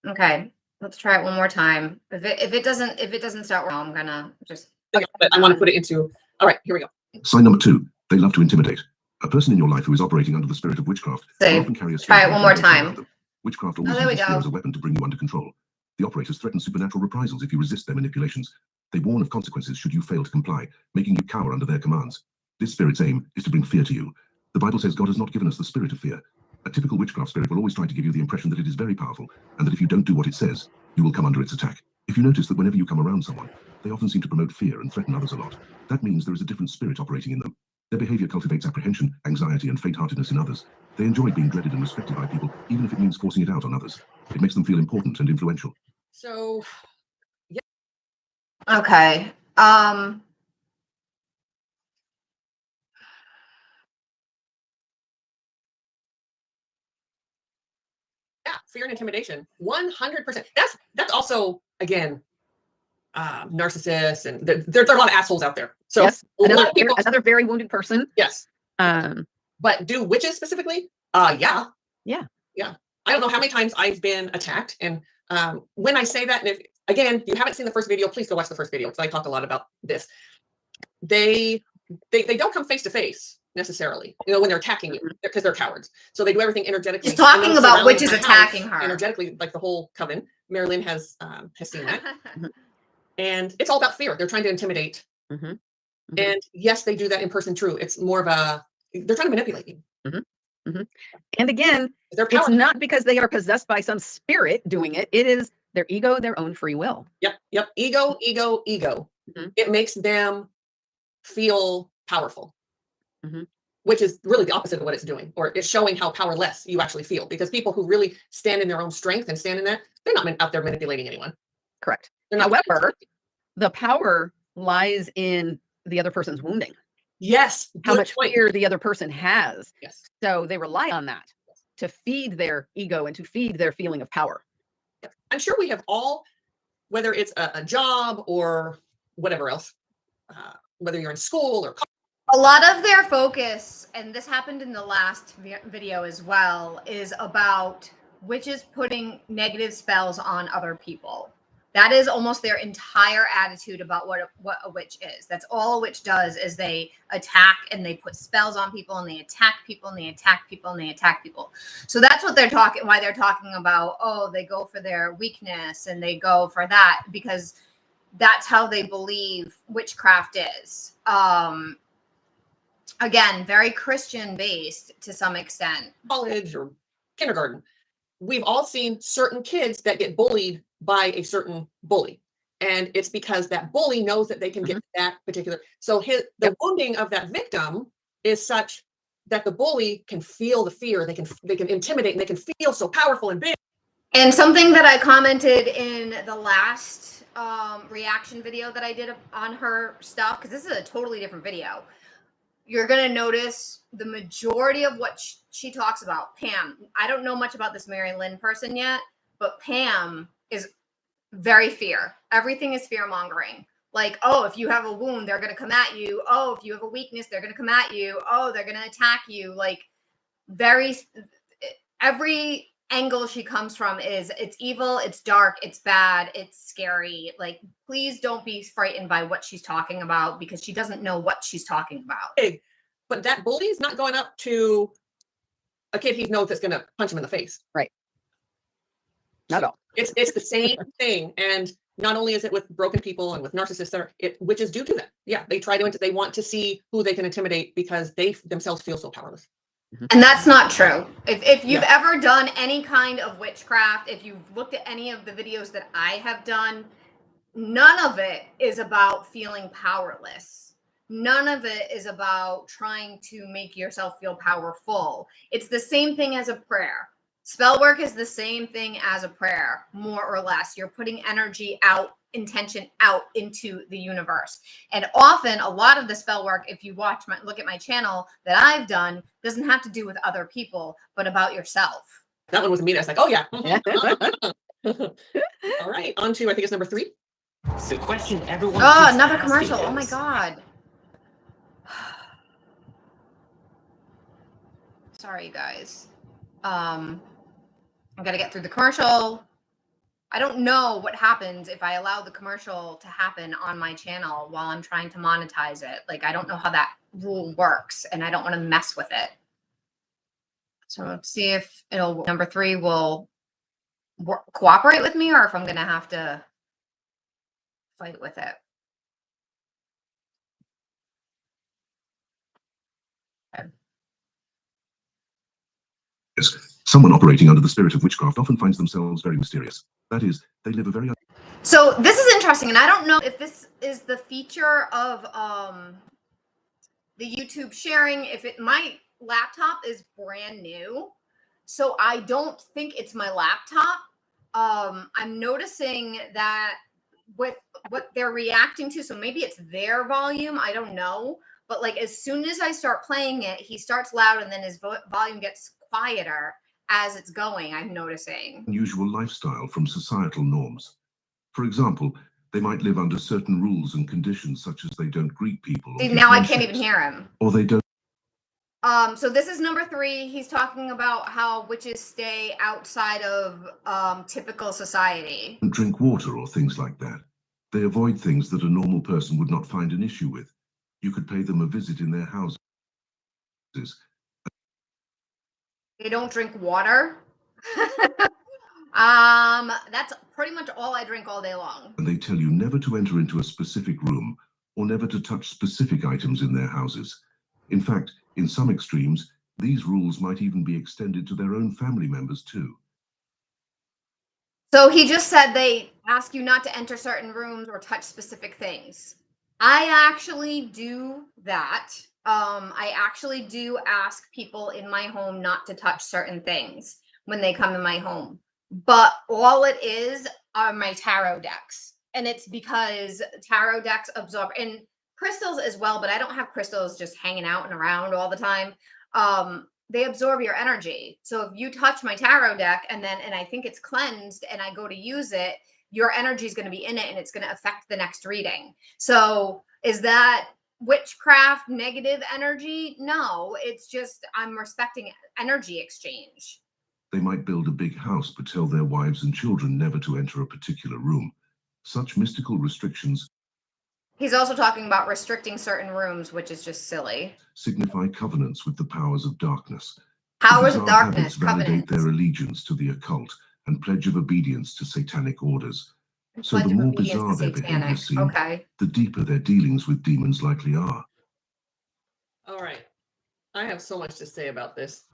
Okay, let's try it one more time. If it doesn't start well, I'm gonna just But I want to put it into. All right, here we go. Sign number 2. They love to intimidate. A person in your life who is operating under the spirit of witchcraft will Save. often carry a Try it spirit one more intimidation time. around them. Witchcraft always there we uses fear go. as a weapon to bring you under control. The operators threaten supernatural reprisals if you resist their manipulations. They warn of consequences should you fail to comply, making you cower under their commands. This spirit's aim is to bring fear to you. The Bible says God has not given us the spirit of fear. A typical witchcraft spirit will always try to give you the impression that it is very powerful, and that if you don't do what it says, you will come under its attack. If you notice that whenever you come around someone, they often seem to promote fear and threaten others a lot. That means there is a different spirit operating in them. Their behavior cultivates apprehension, anxiety, and faint-heartedness in others. They enjoy being dreaded and respected by people, even if it means forcing it out on others. It makes them feel important and influential. So Okay. yeah, fear and intimidation, 100%. That's also, again, narcissists, and there's a lot of assholes out there. So Yes, a lot of people. another very wounded person. Yes. Um, But do witches specifically? Yeah. Yeah. Yeah. I don't know how many times I've been attacked. And when I say that, and if, again, you haven't seen the first video, please go watch the first video because I talked a lot about this. They don't come face to face necessarily, when they're attacking you, because they're cowards. So they do everything energetically. She's talking about surrounding witches the house attacking her. energetically, like the whole coven. Marilyn has seen that. And it's all about fear. They're trying to intimidate. Mhm. Mhm. And yes, they do that in person. True. It's more of they're trying to manipulate you. And again, Their it's power. not because they are possessed by some spirit doing it. It is their ego, their own free will. Yep. Ego. Mhm. It makes them feel powerful, Mhm. which is really the opposite of what it's doing, or it's showing how powerless you actually feel. Because people who really stand in their own strength and stand in that, they're not out there manipulating anyone. Correct. They're not. However, the power lies in the other person's wounding, Yes. how good much point. fear the other person has. Yes. So they rely on that to feed their ego and to feed their feeling of power. I'm sure we have all, whether it's a job or whatever else, whether you're in school or a lot of their focus, and this happened in the last video as well, is about witches putting negative spells on other people. That is almost their entire attitude about what a witch is. That's all a witch does, is they attack and they put spells on people and they attack people and they attack people and they attack people. So that's what they're talking, why they're talking about, oh, they go for their weakness and they go for that, because that's how they believe witchcraft is. Again, very Christian based to some extent. college or kindergarten, we've all seen certain kids that get bullied by a certain bully. And it's because that bully knows that they can get that particular. So the wounding of that victim is such that the bully can feel the fear. They can intimidate and they can feel so powerful and big. And something that I commented in the last reaction video that I did on her stuff, because this is a totally different video, you're going to notice the majority of what she talks about. Pam, I don't know much about this Mary Lynn person yet, but Pam is very fear. Everything is fear mongering. Like, oh, if you have a wound, they're going to come at you. Oh, if you have a weakness, they're going to come at you. Oh, they're going to attack you. Like, every angle she comes from is it's evil, it's dark, it's bad, it's scary. Like, please don't be frightened by what she's talking about, because she doesn't know what she's talking about. But that bully is not going up to a kid he knows that's going to punch him in the face. Right. Not at all. It's the same thing. And not only is it with broken people and with narcissists, witches do that. Yeah, they they want to see who they can intimidate because they themselves feel so powerless. And that's not true. If you've ever done any kind of witchcraft, if you've looked at any of the videos that I have done, none of it is about feeling powerless. None of it is about trying to make yourself feel powerful. It's the same thing as a prayer. Spell work is the same thing as a prayer, more or less. You're putting energy out, intention out into the universe. And often a lot of the spell work, if you look at my channel that I've done, doesn't have to do with other people, but about yourself. That one was me. I was like, oh yeah. All right, on to, I think it's number 3. The question everyone Oh, keeps another asking commercial. Oh my is, God. Sorry, you guys. I gotta get through the commercial. I don't know what happens if I allow the commercial to happen on my channel while I'm trying to monetize it. Like, I don't know how that rule works, and I don't want to mess with it. So let's see if number 3 will cooperate with me, or if I'm going to have to fight with it. Okay. Yes. Someone operating under the spirit of witchcraft often finds themselves very mysterious. That is, they live a very... So this is interesting, and I don't know if this is the feature of the YouTube sharing. My laptop is brand new, so I don't think it's my laptop. I'm noticing that with what they're reacting to, so maybe it's their volume, I don't know. But like, as soon as I start playing it, he starts loud and then his volume gets quieter as it's going, I'm noticing. Unusual lifestyle from societal norms. For example, they might live under certain rules and conditions, such as they don't greet people. See, now I can't even hear him. Or they don't. So this is number 3. He's talking about how witches stay outside of typical society. Drink water or things like that. They avoid things that a normal person would not find an issue with. You could pay them a visit in their houses. They don't drink water. That's pretty much all I drink all day long. And they tell you never to enter into a specific room or never to touch specific items in their houses. In fact, in some extremes, these rules might even be extended to their own family members too. So he just said they ask you not to enter certain rooms or touch specific things. I actually do that. I actually do ask people in my home not to touch certain things when they come in my home. But all it is are my tarot decks. And it's because tarot decks absorb, and crystals as well, but I don't have crystals just hanging out and around all the time. they absorb your energy. So if you touch my tarot deck and I think it's cleansed and I go to use it, your energy is going to be in it and it's going to affect the next reading. So is that witchcraft negative energy? No, it's just I'm respecting energy exchange. They might build a big house but tell their wives and children never to enter a particular room. Such mystical restrictions He's also talking about restricting certain rooms, which is just silly. signify covenants with the powers of darkness. Powers The of bizarre darkness, habits validate covenants. their allegiance to the occult and pledge of obedience to satanic orders. So Pledge the of more obedience bizarre to their behavior satanic. seem, Okay. the deeper their dealings with demons likely are. All right. I have so much to say about this.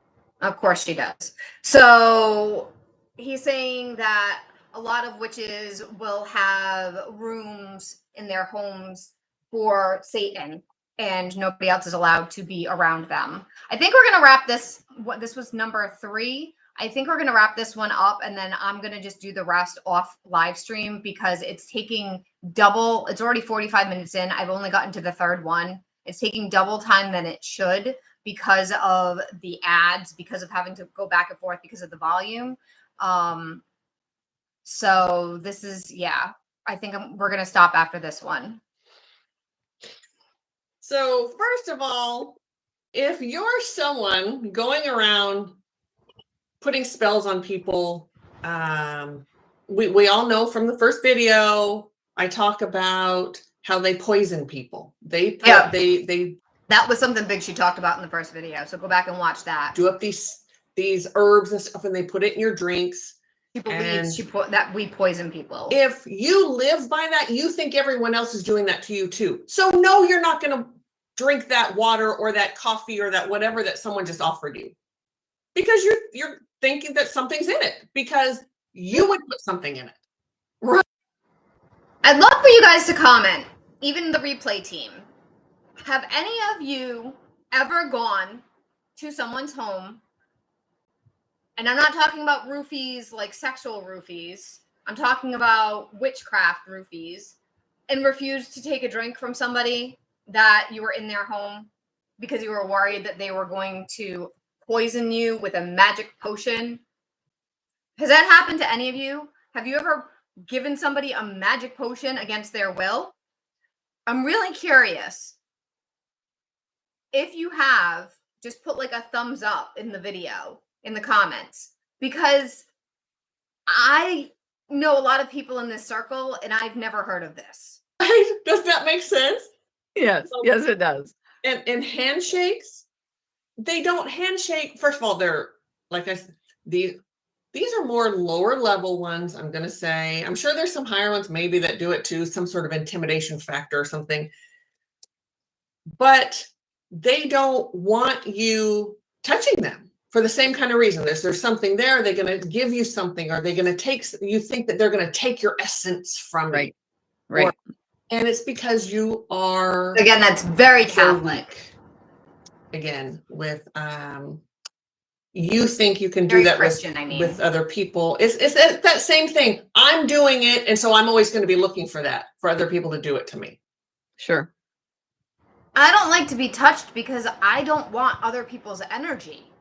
Of course she does. So he's saying that a lot of witches will have rooms in their homes for Satan and nobody else is allowed to be around them. I think we're going to wrap this. This was number 3. I think we're going to wrap this one up and then I'm going to just do the rest off live stream because it's taking double. It's already 45 minutes in. I've only gotten to the 3rd one. It's taking double time than it should because of the ads, because of having to go back and forth because of the volume. So this is, yeah, I think we're going to stop after this one. So first of all, if you're someone going around putting spells on people, we all know from the first video, I talk about how they poison people. They That was something big she talked about in the first video. So go back and watch that. do up these herbs and stuff and they put it in your drinks. She believes that we poison people. If you live by that, you think everyone else is doing that to you too. So no, you're not going to drink that water or that coffee or that whatever that someone just offered you. Because you're thinking that something's in it because you would put something in it. Right. I'd love for you guys to comment, even the replay team. Have any of you ever gone to someone's home? And I'm not talking about roofies like sexual roofies. I'm talking about witchcraft roofies and refused to take a drink from somebody that you were in their home because you were worried that they were going to poison you with a magic potion. Has that happened to any of you? Have you ever given somebody a magic potion against their will? I'm really curious. If you have, just put like a thumbs up in the video, in the comments, because I know a lot of people in this circle and I've never heard of this. Does that make sense? Yes, yes, it does. And handshakes, they don't handshake. First of all, they're like I said, these are more lower level ones. I'm going to say, I'm sure there's some higher ones maybe that do it too, some sort of intimidation factor or something. But they don't want you touching them for the same kind of reason. There's something there. They're going to give you something. Are they going to take, you think that they're going to take your essence from you. Right. And it's because you are. Again, that's very Catholic. Again, with, you think you can do Very that Christian, with other people. It's that same thing. I'm doing it. And so I'm always going to be looking for that, for other people to do it to me. Sure. I don't like to be touched because I don't want other people's energy.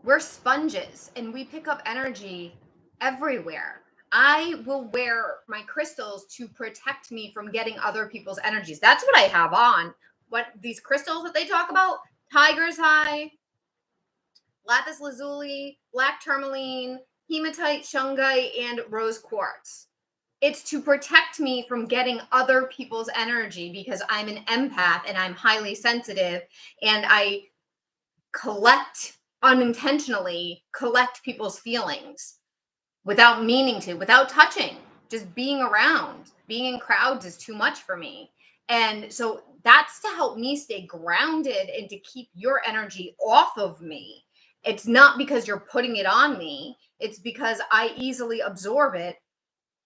We're sponges and we pick up energy everywhere. I will wear my crystals to protect me from getting other people's energies. That's what I have on. What these crystals that they talk about, tiger's eye, lapis lazuli, black tourmaline, hematite, shungite, and rose quartz. It's to protect me from getting other people's energy because I'm an empath and I'm highly sensitive and I unintentionally collect people's feelings without meaning to, without touching. Just being around, being in crowds is too much for me. And so that's to help me stay grounded and to keep your energy off of me. It's not because you're putting it on me. It's because I easily absorb it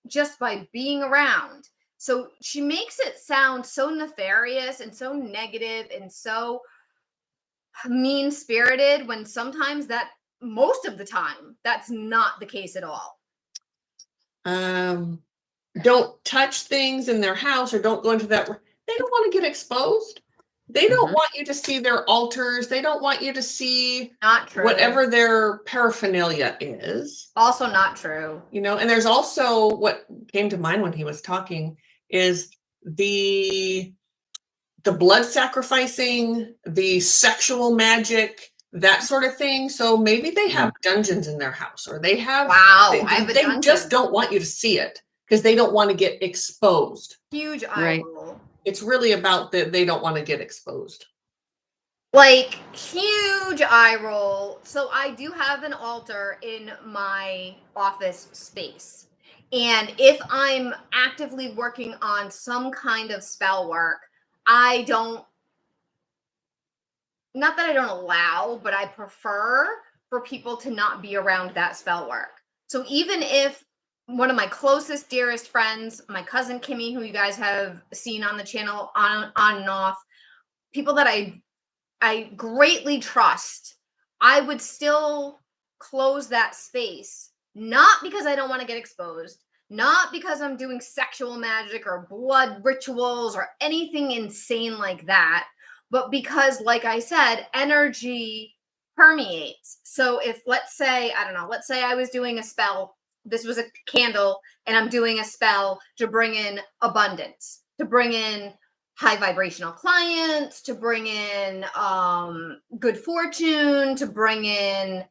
just by being around. So she makes it sound so nefarious and so negative and so mean-spirited when sometimes most of the time, that's not the case at all. Don't touch things in their house or don't go into that. They don't want to get exposed. They don't Mhm. want you to see their altars. They don't want you to see Not true. whatever their paraphernalia is. Also not true. You know, and there's also what came to mind when he was talking is the blood sacrificing, the sexual magic, that sort of thing. So maybe they have dungeons in their house, or they have Wow, I have a they dungeon. just don't want you to see it because they don't want to get exposed. Huge eye Right. roll. It's really about that they don't want to get exposed. Like, huge eye roll. So I do have an altar in my office space. And if I'm actively working on some kind of spell work, I don't, not that I don't allow, but I prefer for people to not be around that spell work. So even if one of my closest, dearest friends, my cousin Kimmy, who you guys have seen on the channel on and off, people that I greatly trust, I would still close that space, not because I don't want to get exposed, not because I'm doing sexual magic or blood rituals or anything insane like that, but because, like I said, energy permeates. So if, let's say, I don't know, let's say I was doing a spell, this was a candle, and I'm doing a spell to bring in abundance, to bring in high vibrational clients, to bring in good fortune, to bring in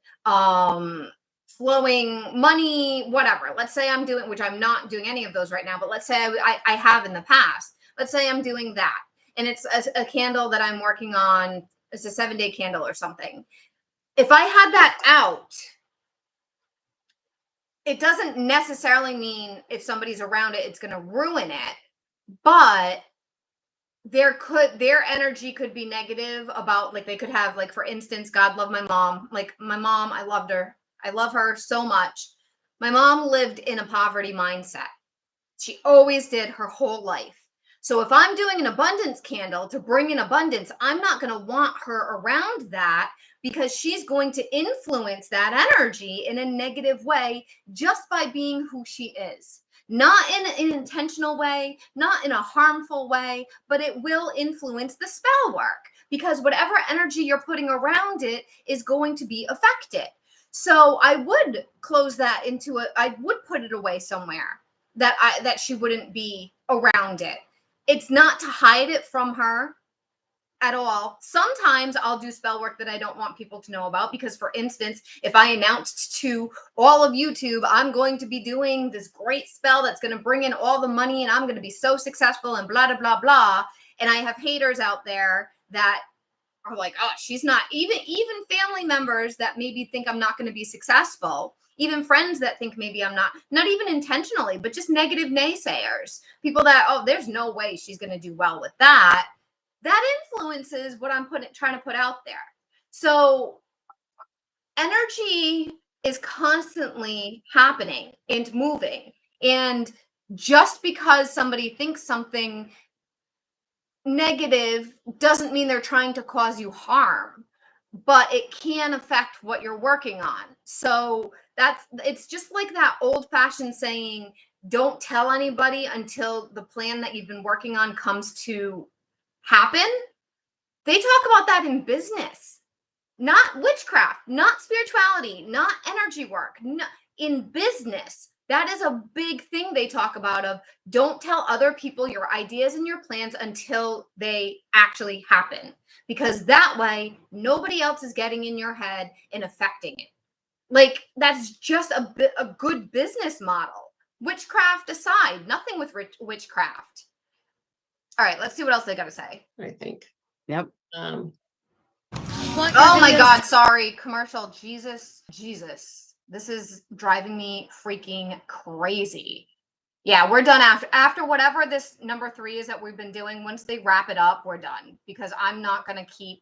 flowing money, whatever. Let's say I'm doing, which I'm not doing any of those right now, but let's say I have in the past. Let's say I'm doing that, and it's a candle that I'm working on. It's a 7-day candle or something. If I had that out, it doesn't necessarily mean if somebody's around it, it's going to ruin it, but their energy could be negative about, like, they could have, like, for instance, God love my mom. Like, my mom, I loved her. I love her so much. My mom lived in a poverty mindset. She always did her whole life. So if I'm doing an abundance candle to bring in abundance, I'm not going to want her around that because she's going to influence that energy in a negative way just by being who she is. Not in an intentional way, not in a harmful way, but it will influence the spell work because whatever energy you're putting around it is going to be affected. So I would close that into I would put it away somewhere that she wouldn't be around it. It's not to hide it from her at all. Sometimes I'll do spell work that I don't want people to know about because, for instance, if I announced to all of YouTube, I'm going to be doing this great spell that's going to bring in all the money and I'm going to be so successful and blah, blah, blah, blah. And I have haters out there that are like, oh, she's not, even family members that maybe think I'm not going to be successful, even friends that think maybe I'm not even intentionally, but just negative naysayers, people that, oh, there's no way she's going to do well with that. That influences what I'm trying to put out there. So energy is constantly happening and moving. And just because somebody thinks something negative doesn't mean they're trying to cause you harm, but it can affect what you're working on. So it's just like that old-fashioned saying, don't tell anybody until the plan that you've been working on comes to happen. They talk about that in business, not witchcraft, not spirituality, not energy work. No, in business, that is a big thing they talk about of don't tell other people your ideas and your plans until they actually happen, because that way nobody else is getting in your head and affecting it. Like, that's just a good business model. Witchcraft aside, nothing with witchcraft. All right, let's see what else they got to say. I think. Yep. Oh my God, sorry. Commercial. Jesus. This is driving me freaking crazy. Yeah, we're done after whatever this number 3 is that we've been doing. Once they wrap it up, we're done because I'm not going to keep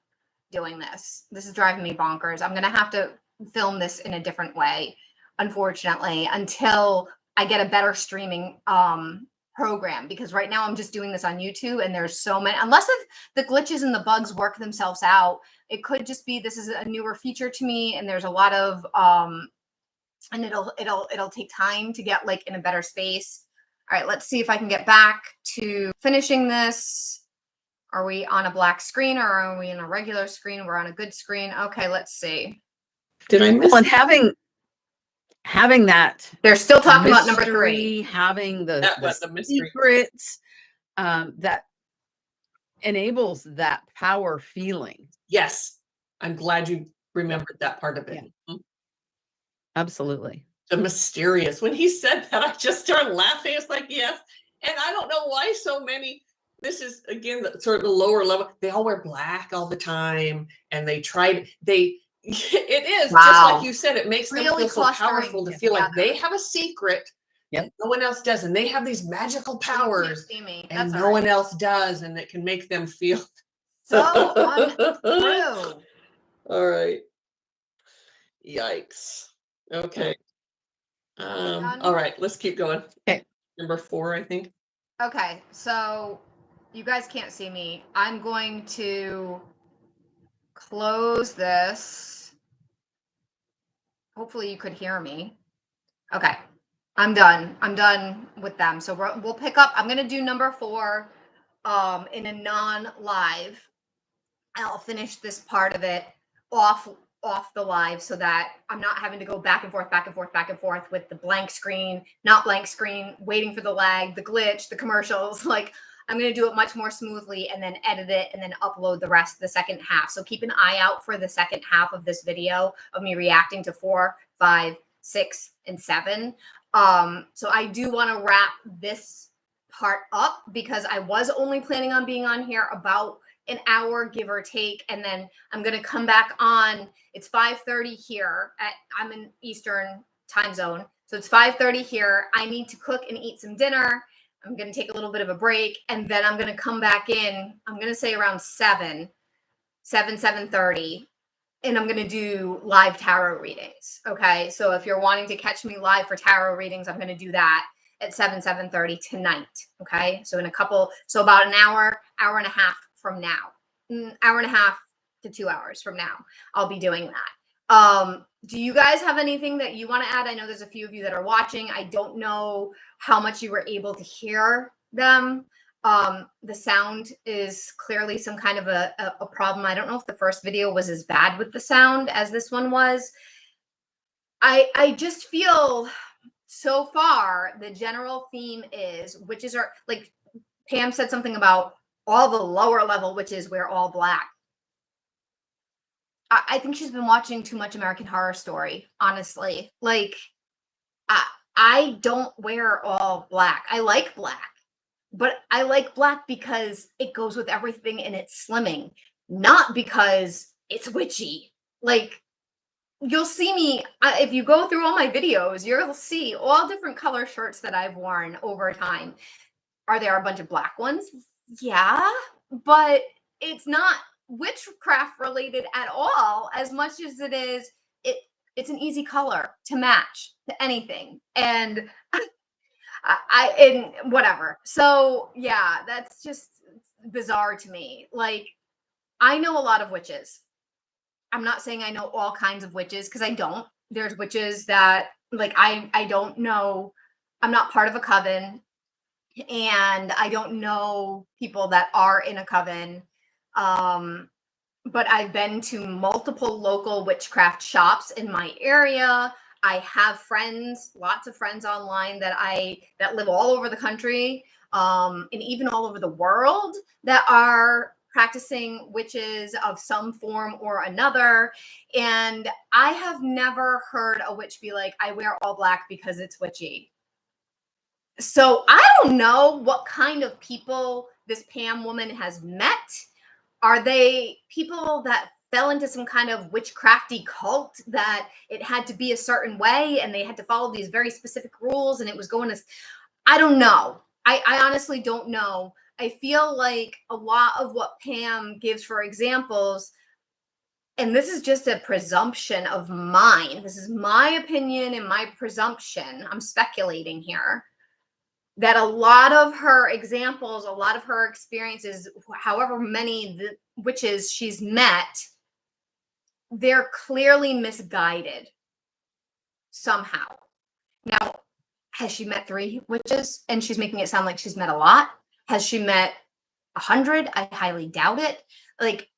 doing this. This is driving me bonkers. I'm going to have to film this in a different way, unfortunately, until I get a better streaming program, because right now I'm just doing this on YouTube and there's so many, unless if the glitches and the bugs work themselves out, it could just be this is a newer feature to me and there's a lot of and it'll take time to get like in a better space. All right, let's see if I can get back to finishing this. Are we on a black screen or are we in a regular screen? We're on a good screen. Okay, let's see. Did I miss? Well, and having that They're still talking about number 3. mystery, having the mystery. secrets, that enables that power feeling. Yes. I'm glad you remembered that part of it. Yeah. Absolutely. The mysterious. When he said that, I just started laughing. It's like, yes. And I don't know why so many, this is again, the sort of the lower level. They all wear black all the time. And it is just Wow. like you said, it makes them Really feel so powerful to feel like they have a secret that no one else does. And they have these magical powers See me. and That's no one else does. And it can make them feel so untrue. All right. Yikes. Okay. All right, let's keep going. Okay. Number 4, I think. Okay, so you guys can't see me. I'm going to close this. Hopefully you could hear me. Okay, I'm done. I'm done with them. So we'll pick up. I'm going to do number 4 in a non-live. I'll finish this part of it off the live so that I'm not having to go back and forth with the blank screen, not blank screen, waiting for the lag, the glitch, the commercials. Like, I'm going to do it much more smoothly and then edit it and then upload the rest of the second half. So keep an eye out for the second half of this video of me reacting to 4, 5, 6, and 7. So I do want to wrap this part up because I was only planning on being on here about an hour, give or take, and then I'm going to come back on. It's 5:30 here. I'm in Eastern time zone, so it's 5:30 here. I need to cook and eat some dinner. I'm going to take a little bit of a break, and then I'm going to come back in. I'm going to say around 7:30, and I'm going to do live tarot readings. Okay, so if you're wanting to catch me live for tarot readings, I'm going to do that at 7:30 tonight. Okay, so so about an hour and a half from now, hour and a half to 2 hours from now, I'll be doing that. Do you guys have anything that you want to add? I know there's a few of you that are watching. I don't know how much you were able to hear them. The sound is clearly some kind of a problem. I don't know if the first video was as bad with the sound as this one was. I just feel so far the general theme is witches are, like Pam said something about all the lower level witches wear all black. I think she's been watching too much American Horror Story, honestly. Like, I don't wear all black. I like black, but I like black because it goes with everything and it's slimming, not because it's witchy. Like, you'll see me, if you go through all my videos, you'll see all different color shirts that I've worn over time. Are there a bunch of black ones? Yeah, but it's not witchcraft related at all as much as it is it's an easy color to match to anything. And and whatever. So yeah, that's just bizarre to me. Like, I know a lot of witches. I'm not saying I know all kinds of witches because I don't. There's witches that, like, I don't know. I'm not part of a coven. And I don't know people that are in a coven. But I've been to multiple local witchcraft shops in my area. I have friends, lots of friends online that live all over the country, and even all over the world that are practicing witches of some form or another. And I have never heard a witch be like, I wear all black because it's witchy. So I don't know what kind of people this Pam woman has met. Are they people that fell into some kind of witchcrafty cult that it had to be a certain way and they had to follow these very specific rules and it was going to, I don't know. I honestly don't know. I feel like a lot of what Pam gives for examples, and this is just a presumption of mine. This is my opinion and my presumption. I'm speculating here. That a lot of her examples, a lot of her experiences, however many witches she's met, they're clearly misguided somehow. Now, has she met 3 witches? And she's making it sound like she's met a lot. Has she met 100. I highly doubt it. Like,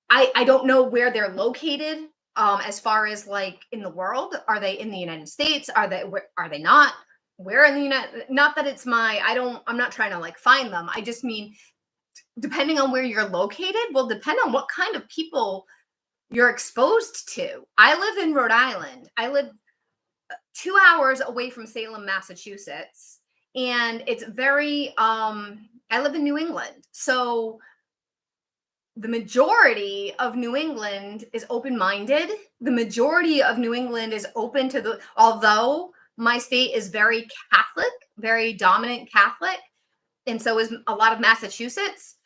I don't know where they're located. As far as like in the world, are they in the United States? Are they not? Where in the United? Not that it's I'm not trying to like find them. I just mean, depending on where you're located, will depend on what kind of people you're exposed to. I live in Rhode Island. I live 2 hours away from Salem, Massachusetts, and it's very I live in New England. So the majority of New England is open-minded. The majority of New England is open to although my state is very Catholic, very dominant Catholic, and so is a lot of Massachusetts.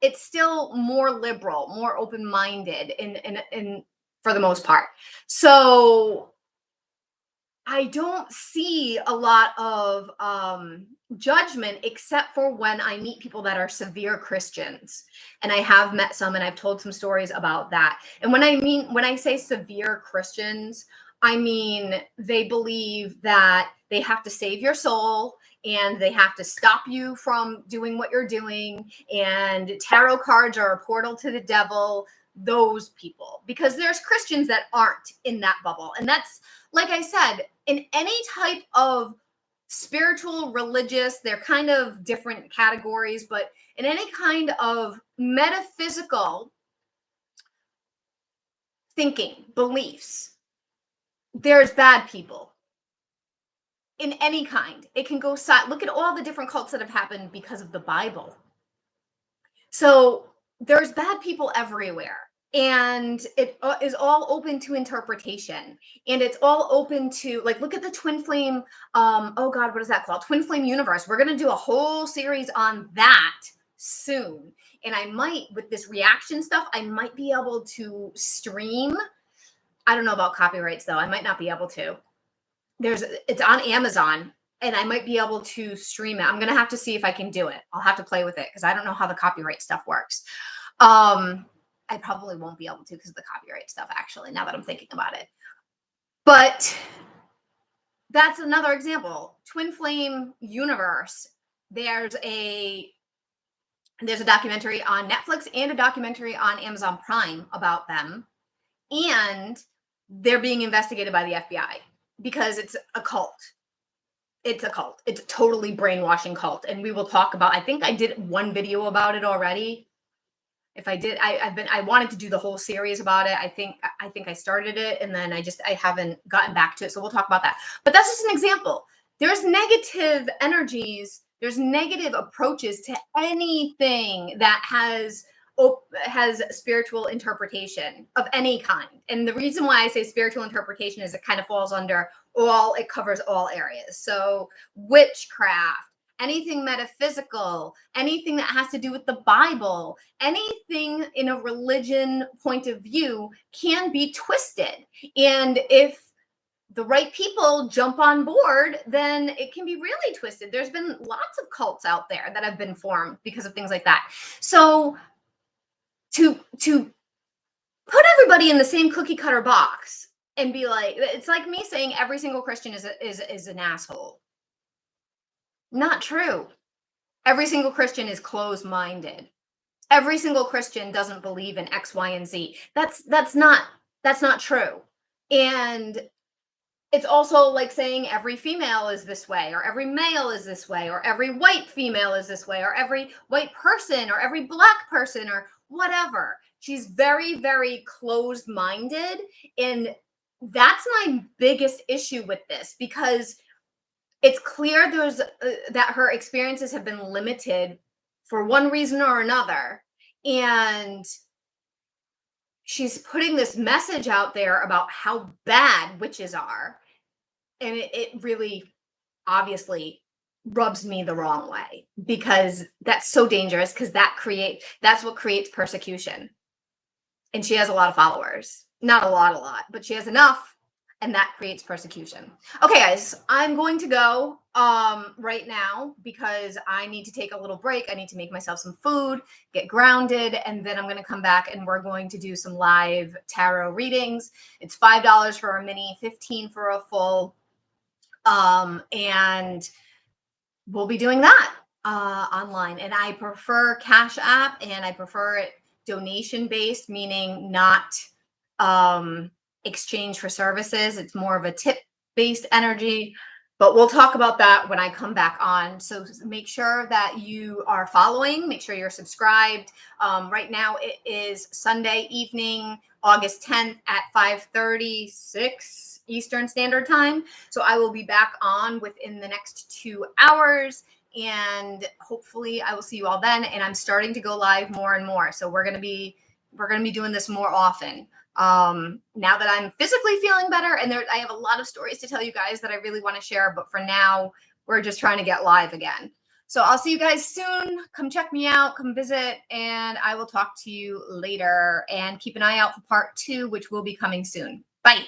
It's still more liberal, more open-minded in for the most part. So I don't see a lot of judgment, except for when I meet people that are severe Christians. And I have met some, and I've told some stories about that. And when I say severe Christians, I mean they believe that they have to save your soul, and they have to stop you from doing what you're doing, and tarot cards are a portal to the devil. Those people, because there's Christians that aren't in that bubble. And that's, like I said, in any type of spiritual, religious, they're kind of different categories, but in any kind of metaphysical thinking, beliefs, there's bad people. In any kind. It can go side. Look at all the different cults that have happened because of the Bible. So there's bad people everywhere. And it is all open to interpretation, and it's all open to, like, look at the twin flame. Oh God, what is that called? Twin flame universe. We're going to do a whole series on that soon. And I might, with this reaction stuff, I might be able to stream. I don't know about copyrights though. I might not be able to. It's on Amazon, and I might be able to stream it. I'm going to have to see if I can do it. I'll have to play with it because I don't know how the copyright stuff works. I probably won't be able to because of the copyright stuff, actually, now that I'm thinking about it. But that's another example. Twin flame universe. There's a documentary on Netflix and a documentary on Amazon Prime about them. And they're being investigated by the FBI because it's a cult. It's a cult. It's a totally brainwashing cult. And we will talk about, I think I did one video about it already. If I did, I wanted to do the whole series about it. I think I started it, and then I haven't gotten back to it. So we'll talk about that. But that's just an example. There's negative energies. There's negative approaches to anything that has spiritual interpretation of any kind. And the reason why I say spiritual interpretation is it kind of falls under it covers all areas. So witchcraft, anything metaphysical, anything that has to do with the Bible, anything in a religion point of view can be twisted. And if the right people jump on board, then it can be really twisted. There's been lots of cults out there that have been formed because of things like that. So to put everybody in the same cookie cutter box and be like, it's like me saying every single Christian is an asshole. Not true. Every single Christian is closed-minded. Every single Christian doesn't believe in X, Y, and Z. That's not true. And it's also like saying every female is this way, or every male is this way, or every white female is this way, or every white person, or every black person, or whatever. She's very, very closed-minded. And that's my biggest issue with this, because it's clear that her experiences have been limited for one reason or another. And she's putting this message out there about how bad witches are. And it really obviously rubs me the wrong way, because that's so dangerous, because that's what creates persecution. And she has a lot of followers. Not a lot, but she has enough. And that creates persecution. Okay, guys, I'm going to go right now because I need to take a little break. I need to make myself some food, get grounded, and then I'm going to come back and we're going to do some live tarot readings. It's $5 for a mini, $15 for a full, and we'll be doing that. online, and I prefer Cash App, and I prefer it donation based, meaning not exchange for services. It's more of a tip based energy. But we'll talk about that when I come back on. So make sure that you are following, make sure you're subscribed. Right now it is Sunday evening, August 10th at 5:36 Eastern Standard Time. So I will be back on within the next 2 hours, and hopefully I will see you all then. And I'm starting to go live more and more. So we're going to be doing this more often. Now that I'm physically feeling better, and I have a lot of stories to tell you guys that I really want to share, but for now, we're just trying to get live again. So I'll see you guys soon. Come check me out, come visit, and I will talk to you later. And keep an eye out for part 2, which will be coming soon. Bye.